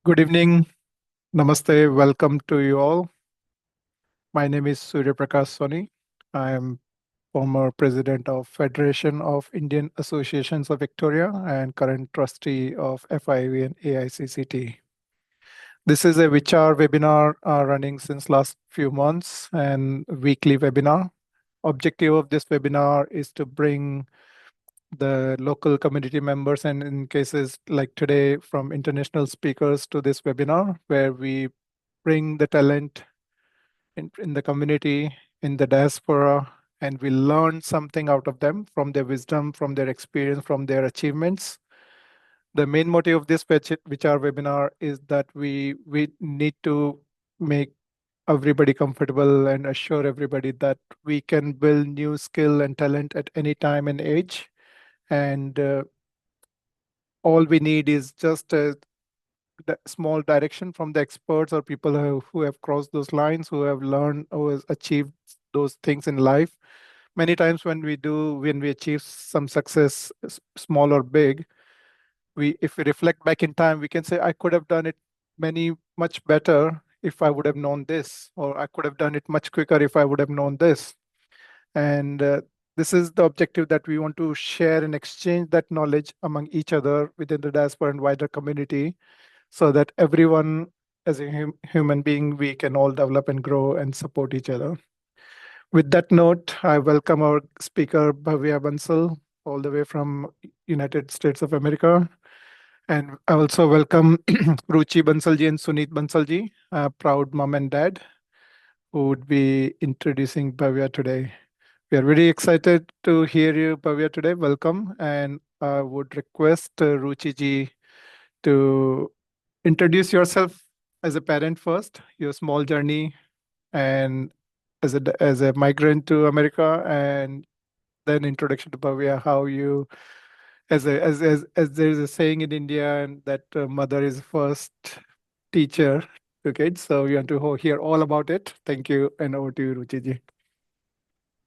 Good evening. Namaste. Welcome to you all. My name is Surya Prakash Soni. I am former president of Federation of Indian Associations of Victoria and current trustee of FIV and AICCT. This is a VICHAR webinar running since last few months and weekly webinar. Objective of this webinar is to bring the local community members and in cases like today from international speakers to this webinar where we bring the talent in the community, in the diaspora, and we learn something out of them from their wisdom, from their experience, from their achievements. The main motive of this VICHAR webinar is that we need to make everybody comfortable and assure everybody that we can build new skill and talent at any time and age. And all we need is just a small direction from the experts or people who have crossed those lines, who have learned, who has achieved those things in life. Many times when we achieve some success, small or big, if we reflect back in time, we can say, I could have done it much better if I would have known this, or I could have done it much quicker if I would have known this. And this is the objective, that we want to share and exchange that knowledge among each other within the diaspora and wider community, so that everyone, as a human being, we can all develop and grow and support each other. With that note, I welcome our speaker, Bhavya Bansal, all the way from United States of America. And I also welcome Ruchi Bansal ji and Suneet Bansal ji, proud mom and dad, who would be introducing Bhavya today. We are very excited to hear you, Bhavya, today. Welcome. And I would request Ruchi ji to introduce yourself as a parent first, your small journey, and as a migrant to America, and then introduction to Bhavya, how you, as there is a saying in India, and that mother is first teacher to kids. So we want to hear all about it. Thank you, and over to you, Ruchi ji.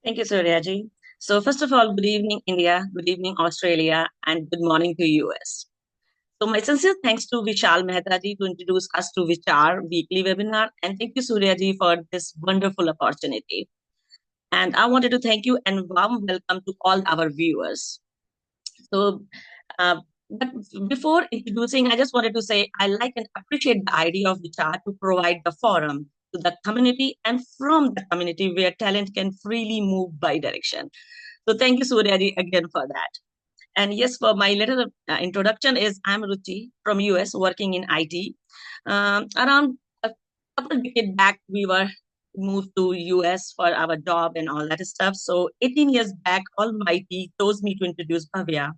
Thank you, Suryaji. So first of all, good evening, India, good evening, Australia, and good morning to US. So my sincere thanks to Vishal Mehta ji to introduce us to Vichar weekly webinar. And thank you, Suryaji, for this wonderful opportunity. And I wanted to thank you and warm welcome to all our viewers. So, but before introducing, I just wanted to say I like and appreciate the idea of Vichar to provide the forum to the community and from the community where talent can freely move by direction. So thank you, Suryaji, again for that. And yes, for my little introduction is I'm Ruchi from US working in IT. Around a couple of decades back, we were moved to US for our job and all that stuff. So 18 years back, Almighty chose me to introduce Bhavya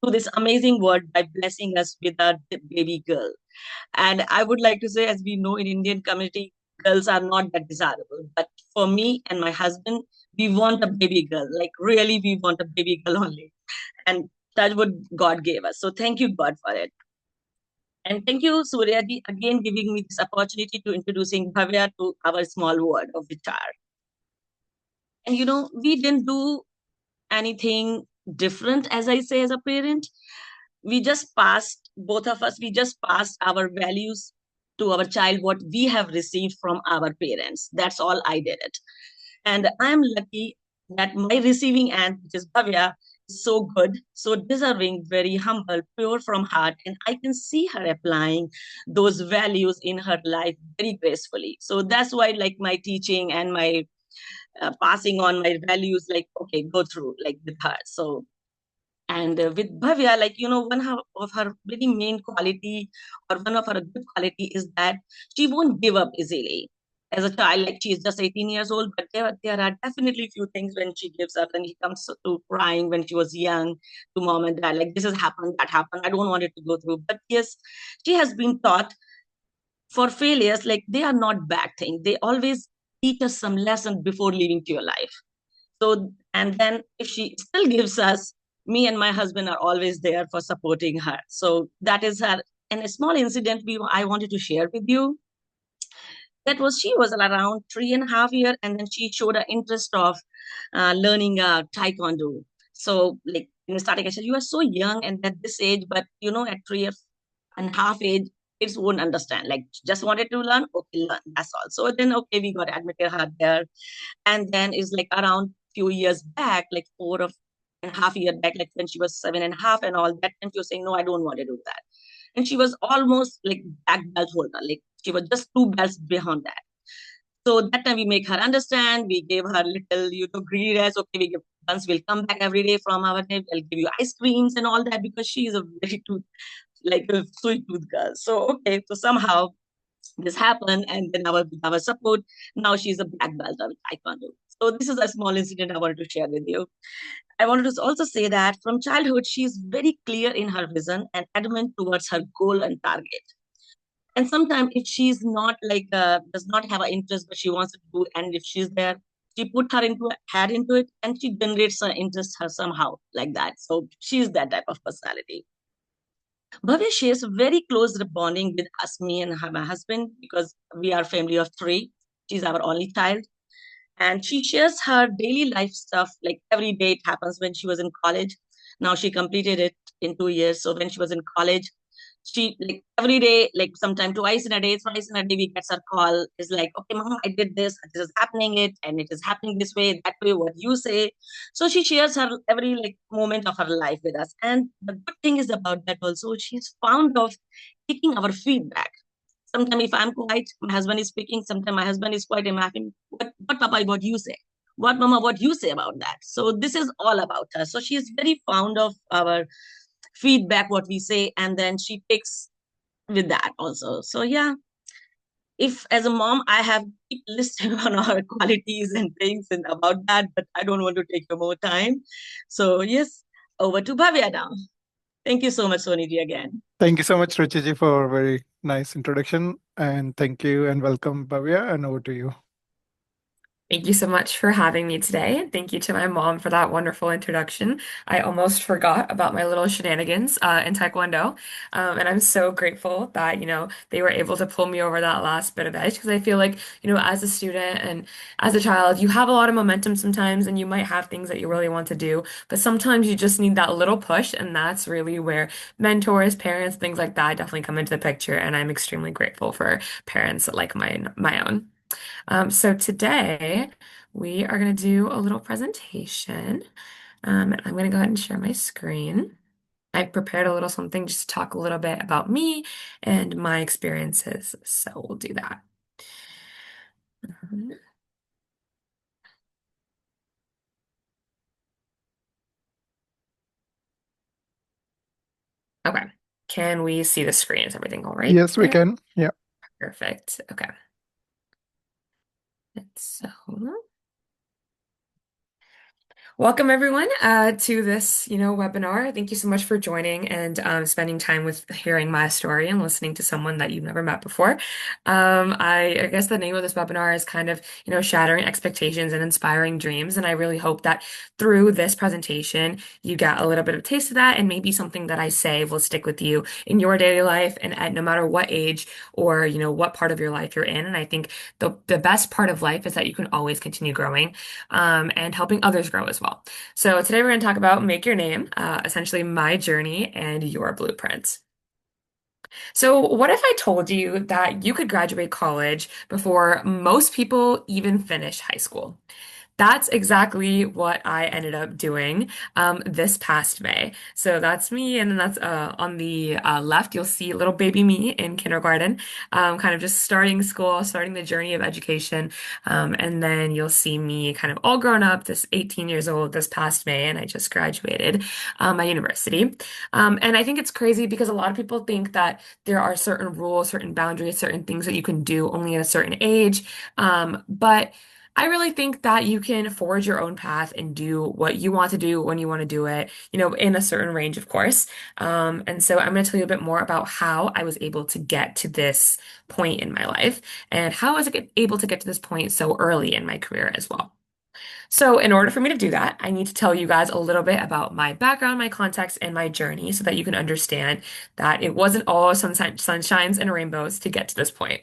to this amazing world by blessing us with a baby girl. And I would like to say, as we know in Indian community, girls are not that desirable. But for me and my husband, we want a baby girl. Like really, we want a baby girl only. And that's what God gave us. So thank you, God, for it. And thank you, Suryaji, again giving me this opportunity to introducing Bhavya to our small world of Vichar. And we didn't do anything different, as I say, as a parent. We just passed, both of us, we just passed our values to our child, what we have received from our parents. That's all I did it. And I'm lucky that my receiving aunt, which is Bhavya, is so good, so deserving, very humble, pure from heart. And I can see her applying those values in her life very gracefully. So that's why, like, my teaching and my passing on my values, like, okay, go through like with her. So and with Bhavya, like, one of her very main quality or one of her good quality is that she won't give up easily. As a child, like she is just 18 years old, but there are definitely few things when she gives up and he comes to crying when she was young to mom and dad, like this has happened, that happened, I don't want it to go through. But yes, she has been taught for failures, like they are not bad things. They always teach us some lesson before leaving to your life. So, and then if she still gives us, me and my husband are always there for supporting her. So that is her. And a small incident I wanted to share with you. That was she was around 3.5 years, and then she showed an interest of learning taekwondo. So, like in the starting, I said, "You are so young and at this age, but at 3.5 age, kids won't understand. Like, just wanted to learn, okay, learn. That's all. So then, okay, we got admitted her there, and then it's like around few years back, like 4.5 years back, like when she was 7.5 and all that, and she was saying, no, I don't want to do that. And she was almost like black belt holder, like she was just two belts behind that. So that time we make her understand. We gave her little, greedy rice. Okay, we give once we'll come back every day from our day. We'll give you ice creams and all that because she is a very tooth, like a sweet tooth girl. So okay, so somehow this happened, and then our support. Now she's a black belt of taekwondo. So this is a small incident I wanted to share with you. I wanted to also say that from childhood, she's very clear in her vision and adamant towards her goal and target. And sometimes if she's not like does not have an interest but she wants to do, and if she's there, she put her into head into it, and she generates her interest her somehow like that. So she's that type of personality. Bhavya shares a very close bonding with us, me and my husband, because we are a family of three. She's our only child, and she shares her daily life stuff. Like every day it happens. When she was in college, now she completed it in 2 years. So when she was in college, she like every day, like sometime twice in a day, thrice in a day, we gets her call. Is like, okay, mom, I did this is happening it, and it is happening this way, that way, what you say. So she shares her every like moment of her life with us. And the good thing is about that also, she's fond of taking our feedback. Sometimes if I'm quiet, my husband is speaking. Sometimes my husband is quiet. I'm asking, what, Papa, what you say? What, Mama, what you say about that? So this is all about her. So she is very fond of our feedback, what we say, and then she takes with that also. So yeah, if as a mom, I have keep listed on our qualities and things and about that, but I don't want to take more time. So yes, over to Bhavya now. Thank you so much, Soniji, again. Thank you so much, Ruchiji, for a very nice introduction. And thank you and welcome, Bhavya, and over to you. Thank you so much for having me today. Thank you to my mom for that wonderful introduction. I almost forgot about my little shenanigans in Taekwondo. And I'm so grateful that, they were able to pull me over that last bit of edge because I feel like, as a student and as a child, you have a lot of momentum sometimes and you might have things that you really want to do, but sometimes you just need that little push. And that's really where mentors, parents, things like that definitely come into the picture. And I'm extremely grateful for parents like my own. So today we are going to do a little presentation. And I'm going to go ahead and share my screen. I've prepared a little something just to talk a little bit about me and my experiences. So we'll do that. Um, Okay. Can we see the screen? Is everything all right Yes, we there? can. Yeah. Perfect. Okay. So welcome everyone to this, webinar. Thank you so much for joining and spending time with hearing my story and listening to someone that you've never met before. I guess the name of this webinar is kind of, shattering expectations and inspiring dreams. And I really hope that through this presentation, you get a little bit of taste of that, and maybe something that I say will stick with you in your daily life and at no matter what age or, what part of your life you're in. And I think the best part of life is that you can always continue growing and helping others grow as well. So today we're going to talk about Make Your Name, essentially my journey and your blueprint. So what if I told you that you could graduate college before most people even finish high school? That's exactly what I ended up doing this past May. So that's me, and then that's on the left, you'll see little baby me in kindergarten, kind of just starting school, starting the journey of education. And then you'll see me kind of all grown up, this 18 years old this past May, and I just graduated my university. And I think it's crazy because a lot of people think that there are certain rules, certain boundaries, certain things that you can do only at a certain age. But I really think that you can forge your own path and do what you want to do when you want to do it, in a certain range, of course. And so I'm going to tell you a bit more about how I was able to get to this point in my life and how I was able to get to this point so early in my career as well. So, in order for me to do that, I need to tell you guys a little bit about my background, my context, and my journey so that you can understand that it wasn't all sunshines and rainbows to get to this point.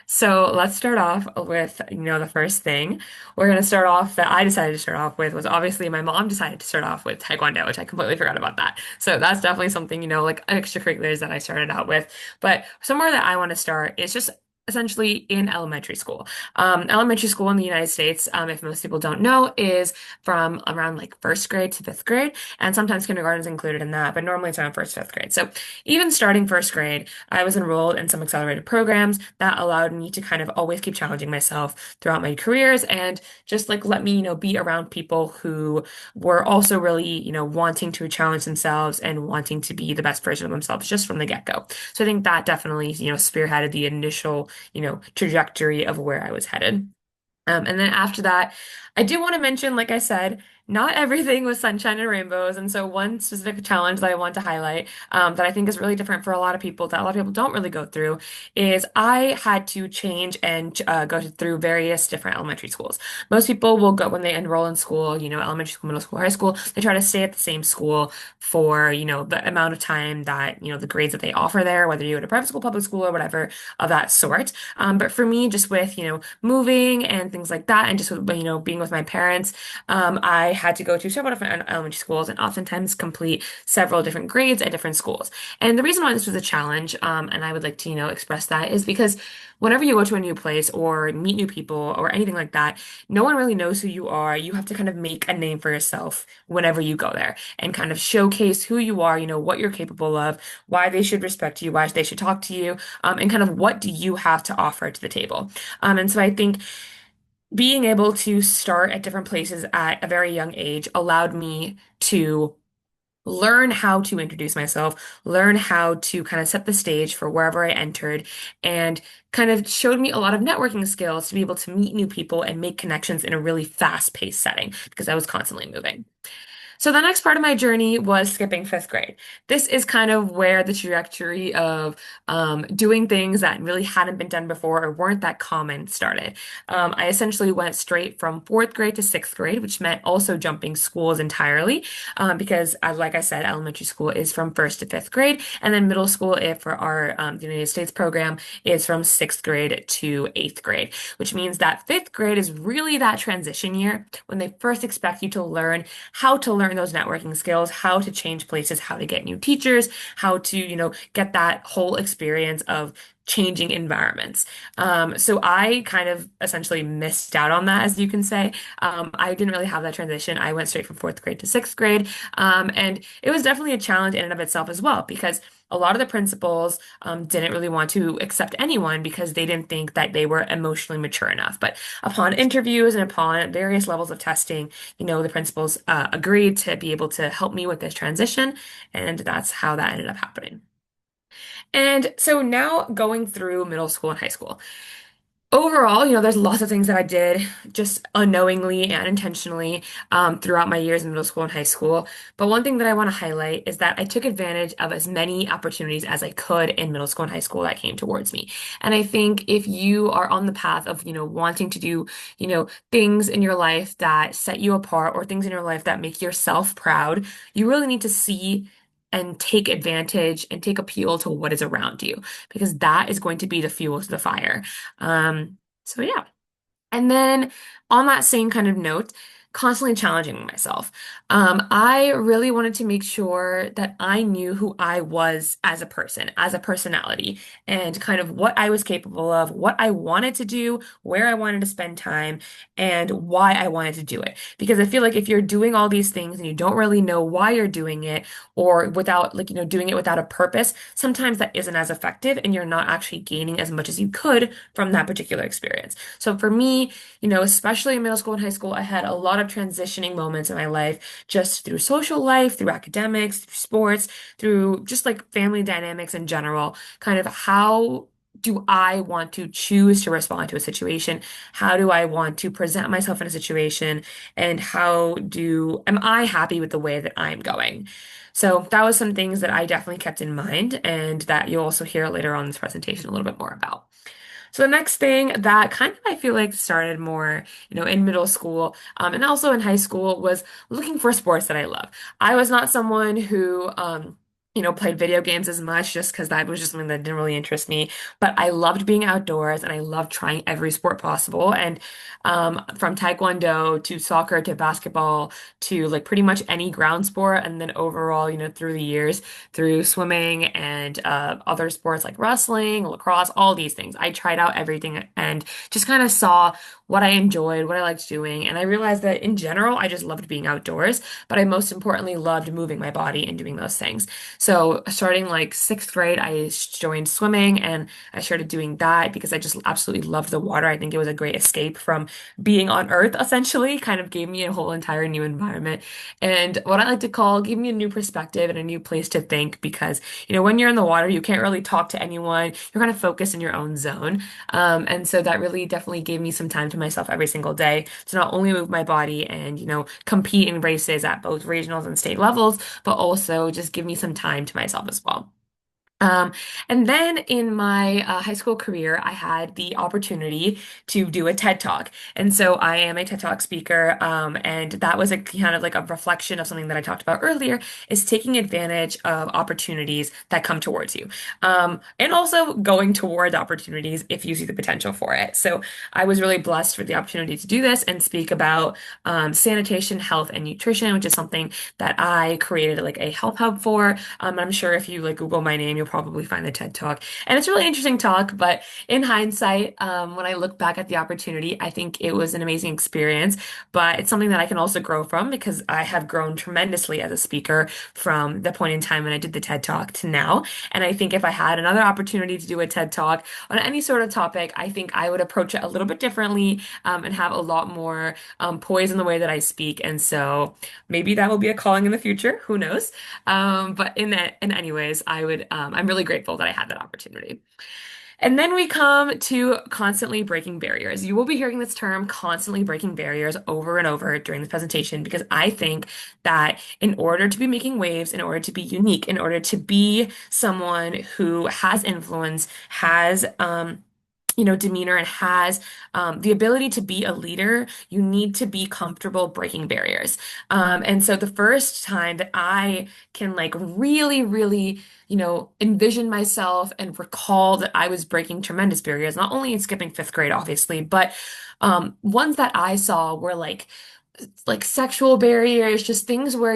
So let's start off with, the first thing we're going to start off that I decided to start off with was obviously my mom decided to start off with Taekwondo, which I completely forgot about that. So that's definitely something, like extracurriculars that I started out with. But somewhere that I want to start is just essentially in elementary school. Elementary school in the United States, if most people don't know, is from around like first grade to fifth grade, and sometimes kindergarten is included in that, but normally it's around first, fifth grade. So even starting first grade, I was enrolled in some accelerated programs that allowed me to kind of always keep challenging myself throughout my careers and just like let me, be around people who were also really, wanting to challenge themselves and wanting to be the best version of themselves just from the get-go. So I think that definitely, spearheaded the initial, trajectory of where I was headed. And then after that, I do want to mention, like I said, not everything was sunshine and rainbows. And so one specific challenge that I want to highlight, that I think is really different for a lot of people, that a lot of people don't really go through, is I had to change and go through various different elementary schools. Most people will go when they enroll in school, elementary school, middle school, high school, they try to stay at the same school for, the amount of time that, the grades that they offer there, whether you go to private school, public school, or whatever of that sort. But for me, just with, moving and things like that, and just with, being with my parents, I had to go to several different elementary schools and oftentimes complete several different grades at different schools. And the reason why this was a challenge, and I would like to, express that, is because whenever you go to a new place or meet new people or anything like that, no one really knows who you are. You have to kind of make a name for yourself whenever you go there and kind of showcase who you are, what you're capable of, why they should respect you, why they should talk to you, and kind of what do you have to offer to the table. And so I think being able to start at different places at a very young age allowed me to learn how to introduce myself, learn how to kind of set the stage for wherever I entered, and kind of showed me a lot of networking skills to be able to meet new people and make connections in a really fast-paced setting because I was constantly moving. So the next part of my journey was skipping fifth grade. This is kind of where the trajectory of doing things that really hadn't been done before or weren't that common started. I essentially went straight from fourth grade to sixth grade, which meant also jumping schools entirely, because like I said, elementary school is from first to fifth grade, and then middle school, if for our the United States program, is from sixth grade to eighth grade, which means that fifth grade is really that transition year when they first expect you to learn how to learn those networking skills, how to change places, how to get new teachers, how to, get that whole experience of changing environments. So I kind of essentially missed out on that, as you can say. I didn't really have that transition. I went straight from fourth grade to sixth grade. And it was definitely a challenge in and of itself as well, because a lot of the principals didn't really want to accept anyone because they didn't think that they were emotionally mature enough. But upon interviews and upon various levels of testing, the principals agreed to be able to help me with this transition, and that's how that ended up happening. And so now going through middle school and high school. Overall, there's lots of things that I did just unknowingly and intentionally throughout my years in middle school and high school. But one thing that I want to highlight is that I took advantage of as many opportunities as I could in middle school and high school that came towards me. And I think if you are on the path of, wanting to do, things in your life that set you apart or things in your life that make yourself proud, you really need to see and take advantage and take appeal to what is around you, because that is going to be the fuel to the fire. So yeah. And then on that same kind of note, constantly challenging myself. I really wanted to make sure that I knew who I was as a person, as a personality, and kind of what I was capable of, what I wanted to do, where I wanted to spend time, and why I wanted to do it. Because I feel like if you're doing all these things and you don't really know why you're doing it, or without, like, doing it without a purpose, sometimes that isn't as effective and you're not actually gaining as much as you could from that particular experience. So for me, especially in middle school and high school, I had a lot of transitioning moments in my life, just through social life, through academics, through sports, through just like family dynamics in general. Kind of how do I want to choose to respond to a situation? How do I want to present myself in a situation? And am I happy with the way that I'm going? So that was some things that I definitely kept in mind and that you'll also hear later on in this presentation a little bit more about. So the next thing that kind of I feel like started more, in middle school, and also in high school was looking for sports that I love. I was not someone who, played video games as much just because that was just something that didn't really interest me. But I loved being outdoors and I loved trying every sport possible. And from taekwondo to soccer to basketball to like pretty much any ground sport, and then overall, through the years, through swimming and other sports like wrestling, lacrosse, all these things. I tried out everything and just kind of saw what I enjoyed, what I liked doing. And I realized that in general, I just loved being outdoors, but I most importantly loved moving my body and doing those things. So starting like sixth grade, I joined swimming and I started doing that because I just absolutely loved the water. I think it was a great escape from being on Earth, essentially, kind of gave me a whole entire new environment. And what I like to call gave me a new perspective and a new place to think because, when you're in the water, you can't really talk to anyone. You're kind of focused in your own zone. And so that really definitely gave me some time to myself every single day to not only move my body and, compete in races at both regionals and state levels, but also just give me some time to myself as well. Um, and then in my high school career, I had the opportunity to do a TED Talk. And so I am a TED Talk speaker. And that was a kind of like a reflection of something that I talked about earlier, is taking advantage of opportunities that come towards you. And also going towards opportunities if you see the potential for it. So I was really blessed for the opportunity to do this and speak about sanitation, health, and nutrition, which is something that I created like a health hub for. I'm sure if you like Google my name, you'll probably find the TED Talk. And it's a really interesting talk, but in hindsight, when I look back at the opportunity, I think it was an amazing experience, but it's something that I can also grow from because I have grown tremendously as a speaker from the point in time when I did the TED Talk to now. And I think if I had another opportunity to do a TED Talk on any sort of topic, I think I would approach it a little bit differently, and have a lot more poise in the way that I speak. And so maybe that will be a calling in the future. Who knows? But in anyways, I'm really grateful that I had that opportunity. And then we come to constantly breaking barriers. You will be hearing this term, constantly breaking barriers, over and over during this presentation, because I think that in order to be making waves, in order to be unique, in order to be someone who has influence, has, demeanor and has the ability to be a leader, you need to be comfortable breaking barriers. And so the first time that I can like really, really, envision myself and recall that I was breaking tremendous barriers, not only in skipping fifth grade, obviously, but ones that I saw were like sexual barriers, just things where,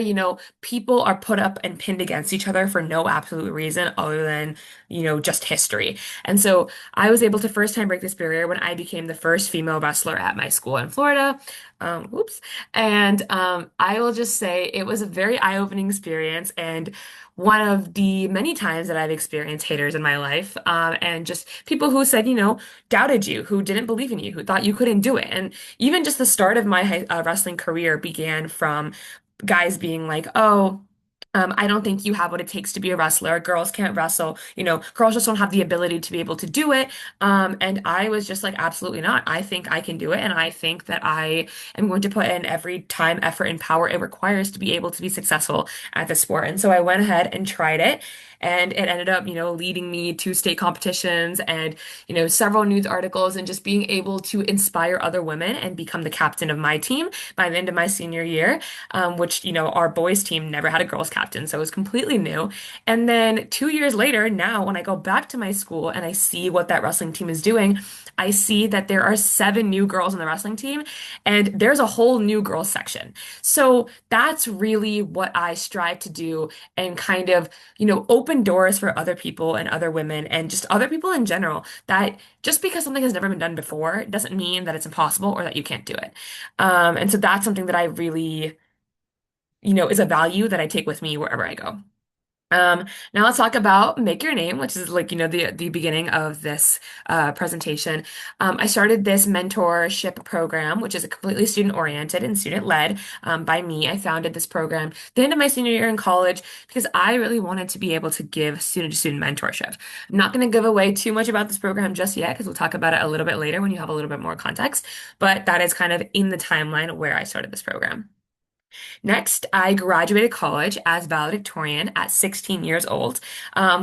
people are put up and pinned against each other for no absolute reason other than, just history. And so I was able to first time break this barrier when I became the first female wrestler at my school in Florida. Whoops. And I will just say it was a very eye-opening experience and one of the many times that I've experienced haters in my life, and just people who said, doubted you, who didn't believe in you, who thought you couldn't do it. And even just the start of my wrestling career began from guys being like, oh, I don't think you have what it takes to be a wrestler. Girls can't wrestle. Girls just don't have the ability to be able to do it. And I was just like, absolutely not. I think I can do it. And I think that I am going to put in every time, effort, and power it requires to be able to be successful at the sport. And so I went ahead and tried it. And it ended up, leading me to state competitions and, several news articles and just being able to inspire other women and become the captain of my team by the end of my senior year, which, our boys team never had a girls captain. So it was completely new. And then 2 years later, now when I go back to my school and I see what that wrestling team is doing, I see that there are 7 new girls on the wrestling team and there's a whole new girls section. So that's really what I strive to do and kind of, open doors for other people and other women and just other people in general that just because something has never been done before doesn't mean that it's impossible or that you can't do it. And so that's something that I really, is a value that I take with me wherever I go. Now let's talk about Make Your Name, which is like, the beginning of this presentation. I started this mentorship program, which is a completely student-oriented and student-led by me. I founded this program at the end of my senior year in college because I really wanted to be able to give student-to-student mentorship. I'm not going to give away too much about this program just yet because we'll talk about it a little bit later when you have a little bit more context, but that is kind of in the timeline where I started this program. Next, I graduated college as valedictorian at 16 years old,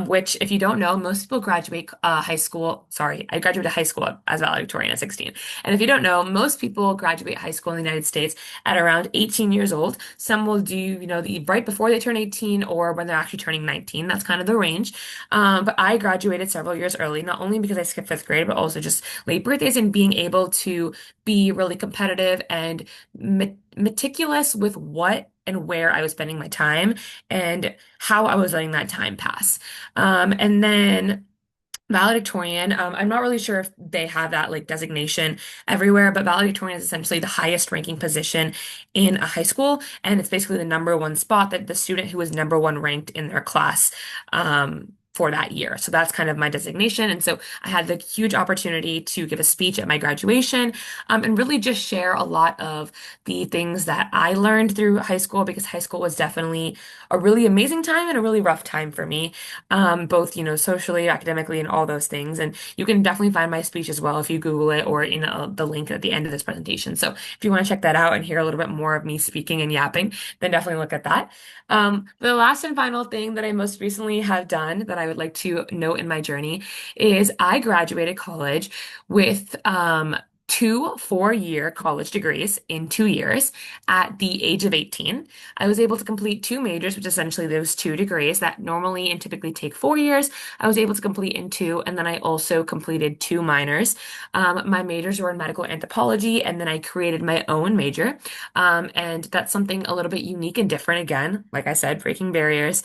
which, if you don't know, most people graduate high school. Sorry, I graduated high school as valedictorian at 16. And if you don't know, most people graduate high school in the United States at around 18 years old. Some will do, right before they turn 18 or when they're actually turning 19. That's kind of the range. But I graduated several years early, not only because I skipped fifth grade, but also just late birthdays and being able to be really competitive and meticulous with what and where I was spending my time and how I was letting that time pass. And then valedictorian, I'm not really sure if they have that like designation everywhere, but valedictorian is essentially the highest ranking position in a high school, and it's basically the number one spot that the student who was number one ranked in their class for that year. So that's kind of my designation. And so I had the huge opportunity to give a speech at my graduation, and really just share a lot of the things that I learned through high school, because high school was definitely a really amazing time and a really rough time for me, both, socially, academically, and all those things. And you can definitely find my speech as well if you Google it or in the link at the end of this presentation. So if you want to check that out and hear a little bit more of me speaking and yapping, then definitely look at that. The last and final thing that I most recently have done that I would like to note in my journey is I graduated college with two 4-year college degrees in 2 years at the age of 18. I was able to complete two majors, which essentially those two degrees that normally and typically take 4 years. I was able to complete in two, and then I also completed two minors. My majors were in medical anthropology, and then I created my own major. And that's something a little bit unique and different. Again, like I said, breaking barriers.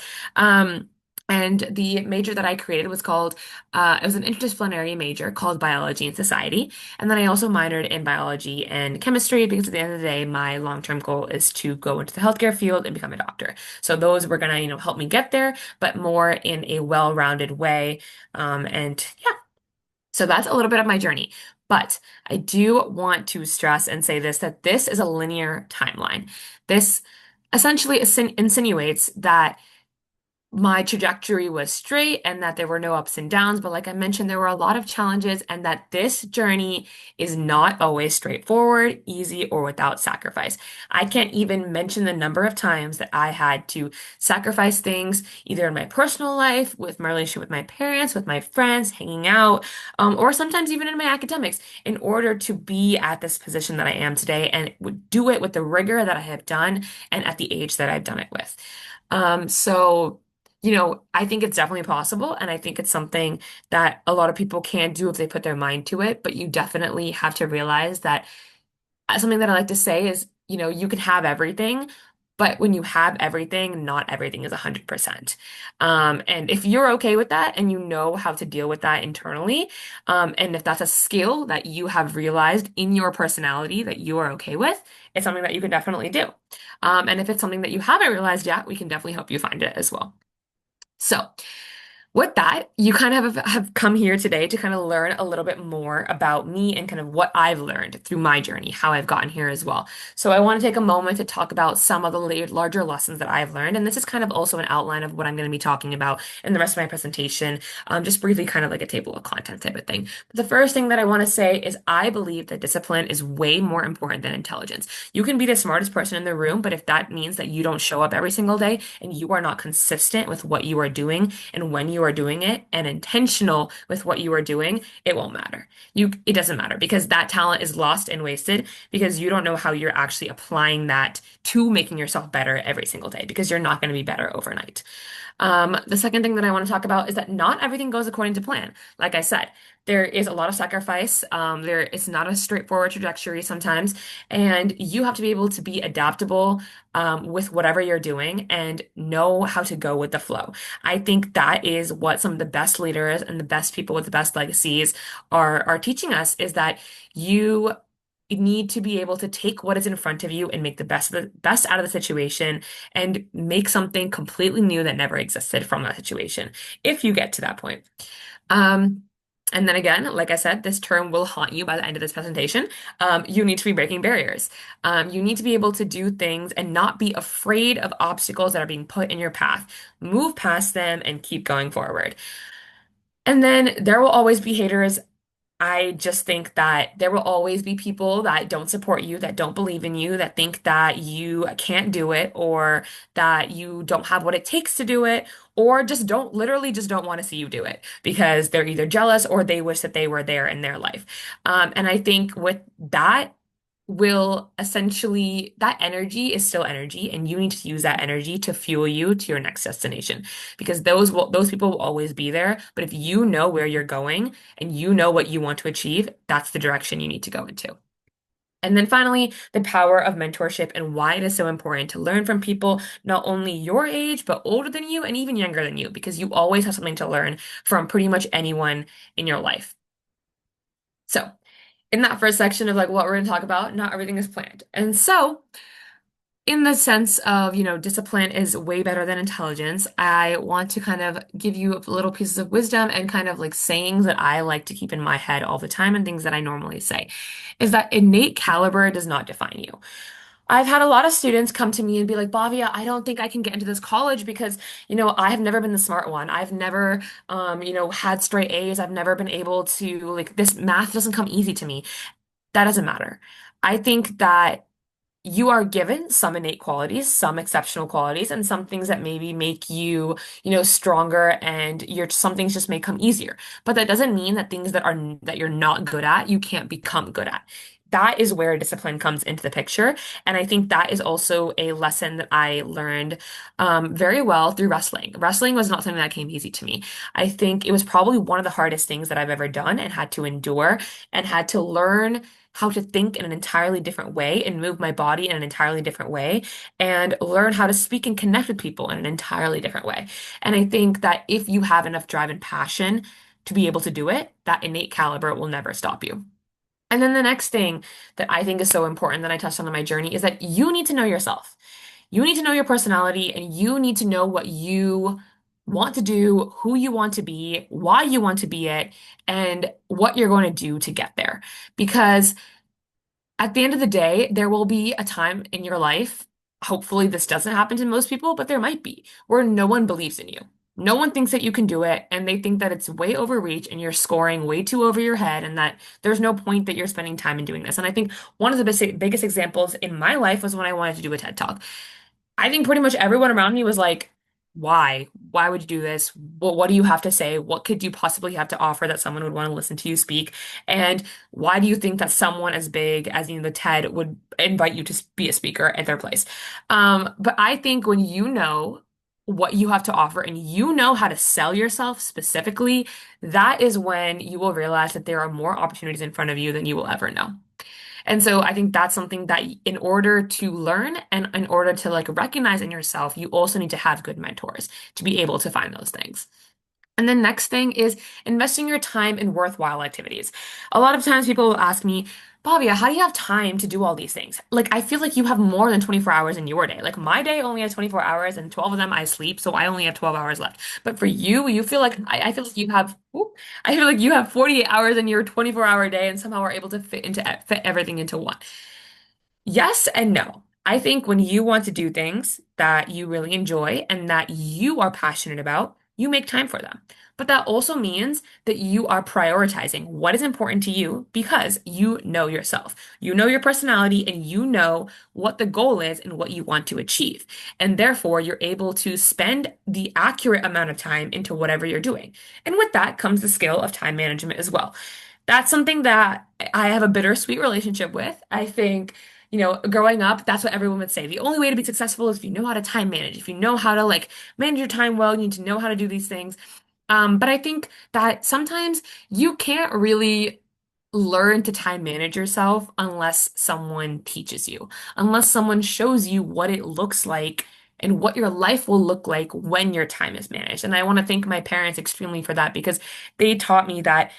And the major that I created was called, it was an interdisciplinary major called Biology and Society. And then I also minored in biology and chemistry because at the end of the day, my long-term goal is to go into the healthcare field and become a doctor. So those were gonna, help me get there, but more in a well-rounded way. And yeah, so that's a little bit of my journey. But I do want to stress and say this, that this is a linear timeline. This essentially insinuates that my trajectory was straight and that there were no ups and downs. But like I mentioned, there were a lot of challenges, and that this journey is not always straightforward, easy, or without sacrifice. I can't even mention the number of times that I had to sacrifice things, either in my personal life, with my relationship with my parents, with my friends, hanging out, or sometimes even in my academics, in order to be at this position that I am today and would do it with the rigor that I have done and at the age that I've done it with. So I think it's definitely possible, and I think it's something that a lot of people can do if they put their mind to it, but you definitely have to realize that something that I like to say is, you can have everything, but when you have everything, not everything is 100%. And if you're okay with that and you know how to deal with that internally, and if that's a skill that you have realized in your personality that you are okay with, it's something that you can definitely do. And if it's something that you haven't realized yet, we can definitely help you find it as well. So, with that, you kind of have come here today to kind of learn a little bit more about me and kind of what I've learned through my journey, how I've gotten here as well. So I want to take a moment to talk about some of the larger lessons that I've learned. And this is kind of also an outline of what I'm going to be talking about in the rest of my presentation, just briefly, kind of like a table of content type of thing. But the first thing that I want to say is I believe that discipline is way more important than intelligence. You can be the smartest person in the room, but if that means that you don't show up every single day and you are not consistent with what you are doing and when you are doing it and intentional with what you are doing, it won't matter. It doesn't matter, because that talent is lost and wasted because you don't know how you're actually applying that to making yourself better every single day, because you're not going to be better overnight. The second thing that I want to talk about is that not everything goes according to plan. Like I said, there is a lot of sacrifice. It's not a straightforward trajectory sometimes, and you have to be able to be adaptable with whatever you're doing and know how to go with the flow. I think that is what some of the best leaders and the best people with the best legacies are teaching us, is that you need to be able to take what is in front of you and make the best out of the situation and make something completely new that never existed from that situation, if you get to that point. And then again, like I said, this term will haunt you by the end of this presentation. You need to be breaking barriers. You need to be able to do things and not be afraid of obstacles that are being put in your path. Move past them and keep going forward. And then there will always be haters. I just think that there will always be people that don't support you, that don't believe in you, that think that you can't do it, or that you don't have what it takes to do it, or just don't literally just don't want to see you do it because they're either jealous or they wish that they were there in their life. And I think with that, will essentially that energy is still energy, and you need to use that energy to fuel you to your next destination, because those people will always be there. But if you know where you're going and you know what you want to achieve, that's the direction you need to go into. And then finally, the power of mentorship and why it is so important to learn from people not only your age, but older than you and even younger than you, because you always have something to learn from pretty much anyone in your life. So, in that first section of like what we're going to talk about, not everything is planned. And so, in the sense of, discipline is way better than intelligence, I want to kind of give you little pieces of wisdom and kind of like sayings that I like to keep in my head all the time and things that I normally say, is that innate caliber does not define you. I've had a lot of students come to me and be like, Bhavya, I don't think I can get into this college because, I have never been the smart one. I've never, had straight A's. I've never been able to, like, this math doesn't come easy to me. That doesn't matter. I think that you are given some innate qualities, some exceptional qualities, and some things that maybe make you, stronger, and some things just may come easier. But that doesn't mean that things that you're not good at, you can't become good at. That is where discipline comes into the picture. And I think that is also a lesson that I learned very well through wrestling. Wrestling was not something that came easy to me. I think it was probably one of the hardest things that I've ever done and had to endure and had to learn how to think in an entirely different way and move my body in an entirely different way and learn how to speak and connect with people in an entirely different way. And I think that if you have enough drive and passion to be able to do it, that innate caliber will never stop you. And then the next thing that I think is so important that I touched on in my journey is that you need to know yourself. You need to know your personality, and you need to know what you want to do, who you want to be, why you want to be it, and what you're going to do to get there. Because at the end of the day, there will be a time in your life, hopefully this doesn't happen to most people, but there might be, where no one believes in you. No one thinks that you can do it, and they think that it's way overreach and you're scoring way too over your head, and that there's no point that you're spending time in doing this. And I think one of the biggest examples in my life was when I wanted to do a TED Talk. I think pretty much everyone around me was like, why? Why would you do this? What do you have to say? What could you possibly have to offer that someone would want to listen to you speak? And why do you think that someone as big as, the TED would invite you to be a speaker at their place? But I think when you know what you have to offer and you know how to sell yourself specifically, that is when you will realize that there are more opportunities in front of you than you will ever know. And so I think that's something that in order to learn and in order to like recognize in yourself, you also need to have good mentors to be able to find those things. And the next thing is investing your time in worthwhile activities. A lot of times people will ask me, Bhavya, how do you have time to do all these things? Like, I feel like you have more than 24 hours in your day. Like, my day only has 24 hours and 12 of them I sleep, so I only have 12 hours left. But for you, you feel like, I feel like you have, I feel like you have 48 hours in your 24-hour day and somehow are able to fit everything into one. Yes and no. I think when you want to do things that you really enjoy and that you are passionate about, you make time for them. But that also means that you are prioritizing what is important to you because you know yourself. You know your personality and you know what the goal is and what you want to achieve. And therefore, you're able to spend the accurate amount of time into whatever you're doing. And with that comes the skill of time management as well. That's something that I have a bittersweet relationship with. I think growing up, that's what everyone would say. The only way to be successful is if you know how to time manage. If you know how to like manage your time well, you need to know how to do these things. But I think that sometimes you can't really learn to time manage yourself unless someone teaches you, unless someone shows you what it looks like and what your life will look like when your time is managed. And I want to thank my parents extremely for that because they taught me that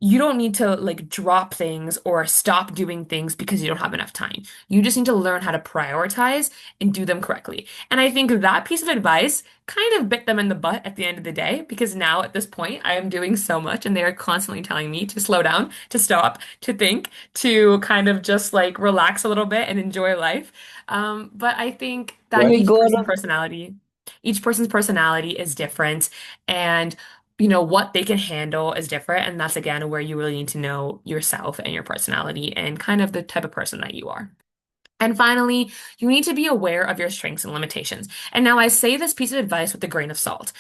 you don't need to like drop things or stop doing things because you don't have enough time. You just need to learn how to prioritize and do them correctly. And I think that piece of advice kind of bit them in the butt at the end of the day because now at this point I am doing so much and they are constantly telling me to slow down, to stop, to think, to kind of just like relax a little bit and enjoy life. But I think that Very good. each person's personality is different. And what they can handle is different. And that's again where you really need to know yourself and your personality and kind of the type of person that you are. And finally, you need to be aware of your strengths and limitations. And now I say this piece of advice with a grain of salt.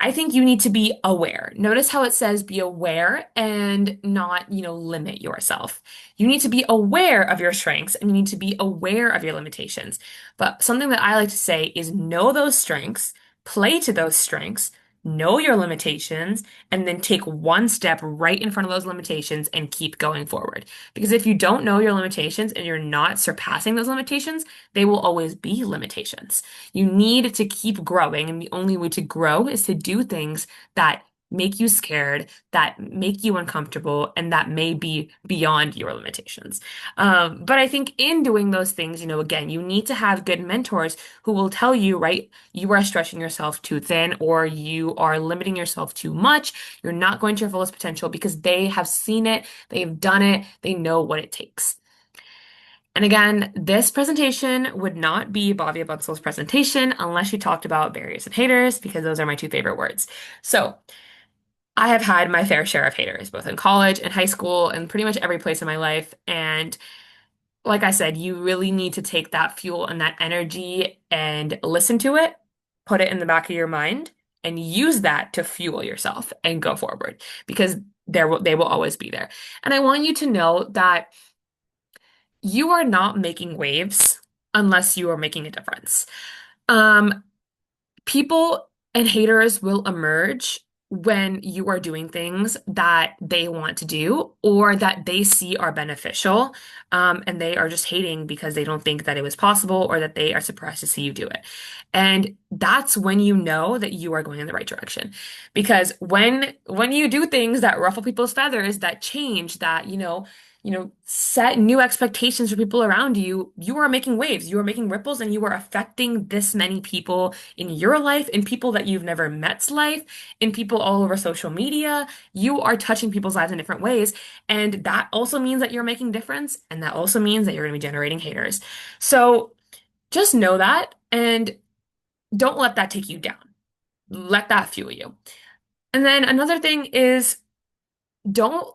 I think you need to be aware. Notice how it says be aware and not, limit yourself. You need to be aware of your strengths and you need to be aware of your limitations. But something that I like to say is know those strengths, play to those strengths, know your limitations, and then take one step right in front of those limitations and keep going forward. Because if you don't know your limitations and you're not surpassing those limitations, they will always be limitations. You need to keep growing, and the only way to grow is to do things that make you scared, that make you uncomfortable, and that may be beyond your limitations. But I think in doing those things, again, you need to have good mentors who will tell you, right, you are stretching yourself too thin, or you are limiting yourself too much. You're not going to your fullest potential because they have seen it, they've done it, they know what it takes. And again, this presentation would not be Bhavya Bansal's presentation unless she talked about barriers and haters, because those are my two favorite words. So I have had my fair share of haters, both in college and high school and pretty much every place in my life. And like I said, you really need to take that fuel and that energy and listen to it, put it in the back of your mind, and use that to fuel yourself and go forward because they will always be there. And I want you to know that you are not making waves unless you are making a difference. Um, People and haters will emerge when you are doing things that they want to do or that they see are beneficial, and they are just hating because they don't think that it was possible or that they are surprised to see you do it. And that's when you know that you are going in the right direction. Because when you do things that ruffle people's feathers, that change, that, set new expectations for people around you, you are making waves, you are making ripples, and you are affecting this many people in your life, in people that you've never met's life, in people all over social media. You are touching people's lives in different ways. And that also means that you're making difference. And that also means that you're going to be generating haters. So just know that and don't let that take you down. Let that fuel you. And then another thing is don't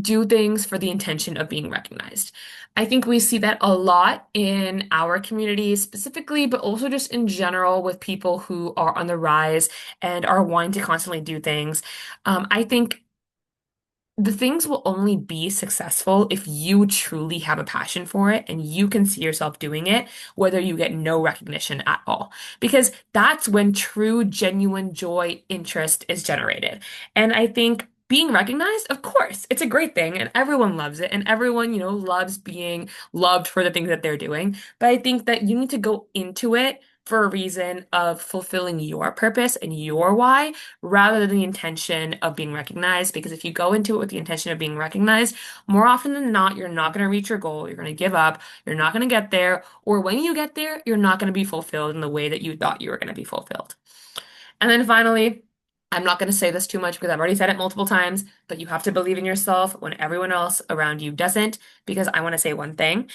do things for the intention of being recognized. I think we see that a lot in our community specifically, but also just in general with people who are on the rise and are wanting to constantly do things. I think the things will only be successful if you truly have a passion for it and you can see yourself doing it, whether you get no recognition at all. Because that's when true, genuine joy, interest is generated. And I think being recognized, of course, it's a great thing and everyone loves it and everyone, loves being loved for the things that they're doing. But I think that you need to go into it for a reason of fulfilling your purpose and your why rather than the intention of being recognized. Because if you go into it with the intention of being recognized, more often than not, you're not going to reach your goal. You're going to give up. You're not going to get there. Or when you get there, you're not going to be fulfilled in the way that you thought you were going to be fulfilled. And then finally, I'm not going to say this too much because I've already said it multiple times, but you have to believe in yourself when everyone else around you doesn't. Because I want to say one thing.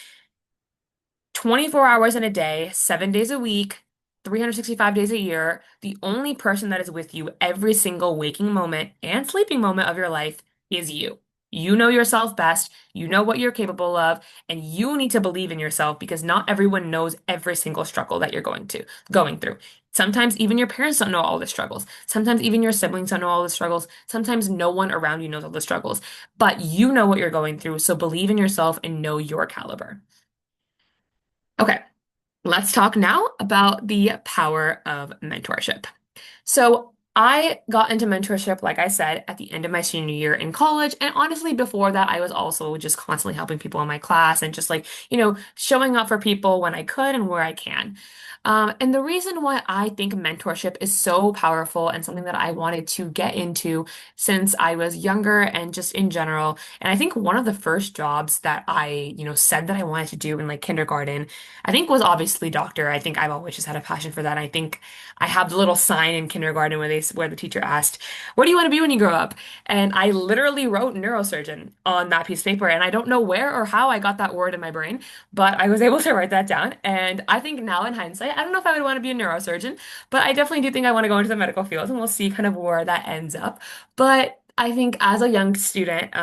24 hours in a day, 7 days a week, 365 days a year, the only person that is with you every single waking moment and sleeping moment of your life is you. You know yourself best, you know what you're capable of, and you need to believe in yourself because not everyone knows every single struggle that you're going through. Sometimes even your parents don't know all the struggles. Sometimes even your siblings don't know all the struggles. Sometimes no one around you knows all the struggles. But you know what you're going through, so believe in yourself and know your caliber. Okay, let's talk now about the power of mentorship. So I got into mentorship, like I said, at the end of my senior year in college. And honestly, before that, I was also just constantly helping people in my class and just like, showing up for people when I could and where I can. And the reason why I think mentorship is so powerful and something that I wanted to get into since I was younger and just in general. And I think one of the first jobs that I, said that I wanted to do in like kindergarten, I think was obviously doctor. I think I've always just had a passion for that. I think I have the little sign in kindergarten where place where the teacher asked, "What do you want to be when you grow up?" And I literally wrote neurosurgeon on that piece of paper. And I don't know where or how I got that word in my brain, but I was able to write that down. And I think now in hindsight, I don't know if I would want to be a neurosurgeon, but I definitely do think I want to go into the medical field, and we'll see kind of where that ends up. But I think as a young student,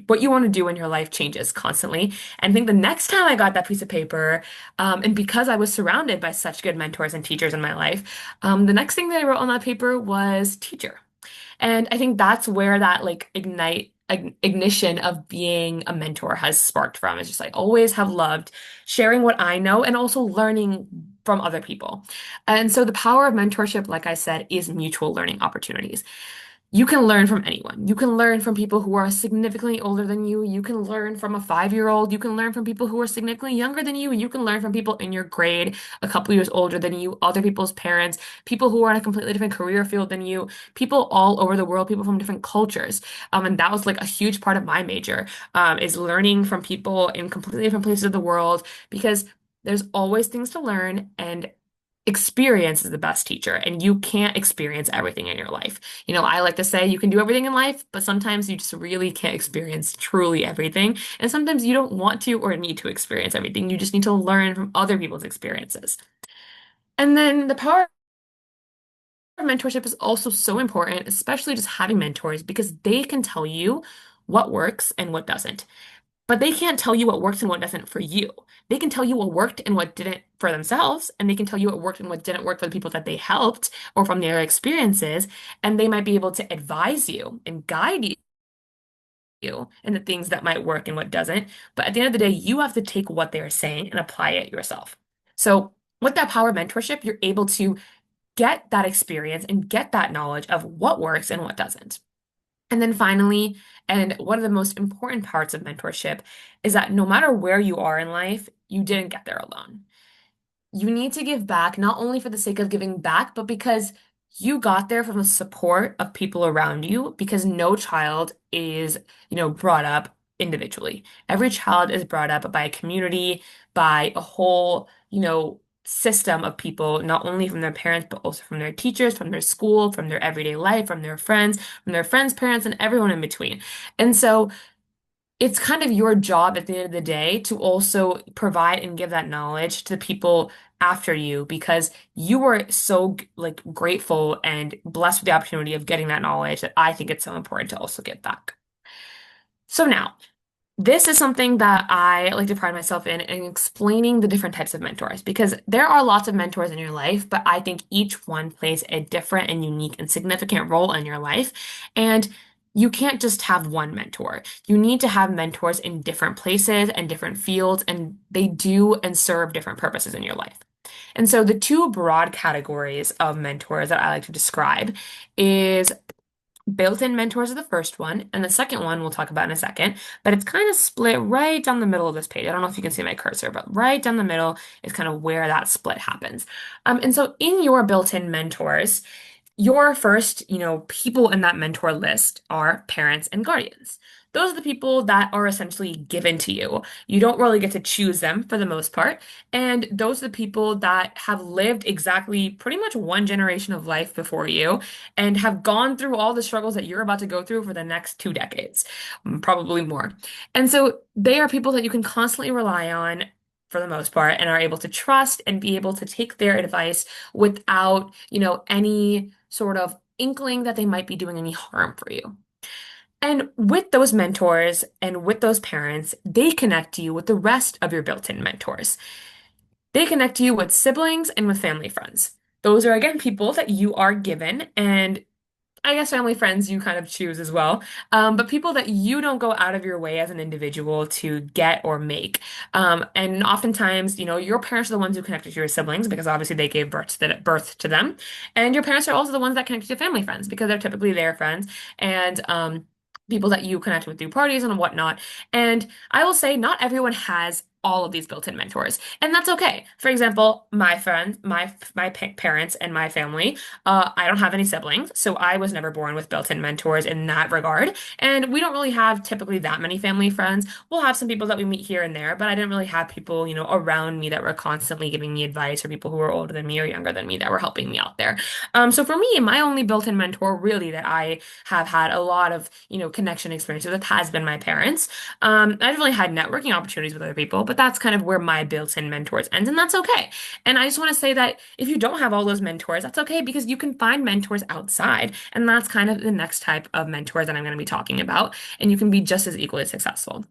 what you want to do in your life changes constantly. And I think the next time I got that piece of paper, and because I was surrounded by such good mentors and teachers in my life, the next thing that I wrote on that paper was teacher. And I think that's where that like ignition of being a mentor has sparked from. It's just I always have loved sharing what I know and also learning from other people. And so the power of mentorship, like I said, is mutual learning opportunities. You can learn from anyone. You can learn from people who are significantly older than you. You can learn from a 5-year-old. You can learn from people who are significantly younger than you. And you can learn from people in your grade, a couple years older than you, other people's parents, people who are in a completely different career field than you, people all over the world, people from different cultures. And that was like a huge part of my major, is learning from people in completely different places of the world, because there's always things to learn, and experience is the best teacher, and you can't experience everything in your life. I like to say you can do everything in life, but sometimes you just really can't experience truly everything. And sometimes you don't want to or need to experience everything. You just need to learn from other people's experiences. And then the power of mentorship is also so important, especially just having mentors, because they can tell you what works and what doesn't. But they can't tell you what works and what doesn't for you. They can tell you what worked and what didn't for themselves, and they can tell you what worked and what didn't work for the people that they helped or from their experiences. And they might be able to advise you and guide you in the things that might work and what doesn't. But at the end of the day, you have to take what they're saying and apply it yourself. So with that power of mentorship, you're able to get that experience and get that knowledge of what works and what doesn't. And then finally, and one of the most important parts of mentorship is that no matter where you are in life, you didn't get there alone. You need to give back, not only for the sake of giving back, but because you got there from the support of people around you, because no child is, brought up individually. Every child is brought up by a community, by a whole, system of people, not only from their parents, but also from their teachers, from their school, from their everyday life, from their friends' parents, and everyone in between. And so it's kind of your job at the end of the day to also provide and give that knowledge to the people after you, because you were so like grateful and blessed with the opportunity of getting that knowledge, that I think it's so important to also give back. So now, this is something that I like to pride myself in explaining the different types of mentors, because there are lots of mentors in your life, but I think each one plays a different and unique and significant role in your life. And you can't just have one mentor. You need to have mentors in different places and different fields, and they do and serve different purposes in your life. And so the two broad categories of mentors that I like to describe is built-in mentors are the first one, and the second one we'll talk about in a second, but it's kind of split right down the middle of this page. I don't know if you can see my cursor, but right down the middle is kind of where that split happens. And so in your built-in mentors, your first, people in that mentor list are parents and guardians. Those are the people that are essentially given to you. You don't really get to choose them for the most part. And those are the people that have lived exactly pretty much one generation of life before you and have gone through all the struggles that you're about to go through for the next 2 decades, probably more. And so they are people that you can constantly rely on for the most part and are able to trust and be able to take their advice without, any sort of inkling that they might be doing any harm for you. And with those mentors and with those parents, they connect you with the rest of your built-in mentors. They connect you with siblings and with family friends. Those are, again, people that you are given, and I guess family friends you kind of choose as well, but people that you don't go out of your way as an individual to get or make. And oftentimes, your parents are the ones who connected to your siblings because obviously they gave birth to them. And your parents are also the ones that connect you to family friends because they're typically their friends and people that you connect with through parties and whatnot. And I will say not everyone has all of these built-in mentors, and that's okay. For example, my friends, my parents and my family, I don't have any siblings, so I was never born with built-in mentors in that regard. And we don't really have typically that many family friends. We'll have some people that we meet here and there, but I didn't really have people, around me that were constantly giving me advice, or people who were older than me or younger than me that were helping me out there. So for me, my only built-in mentor really that I have had a lot of, connection experiences with has been my parents. I've really had networking opportunities with other people, but that's kind of where my built-in mentors ends, and that's okay. And I just want to say that if you don't have all those mentors, that's okay because you can find mentors outside, and that's kind of the next type of mentors that I'm going to be talking about, and you can be just as equally successful.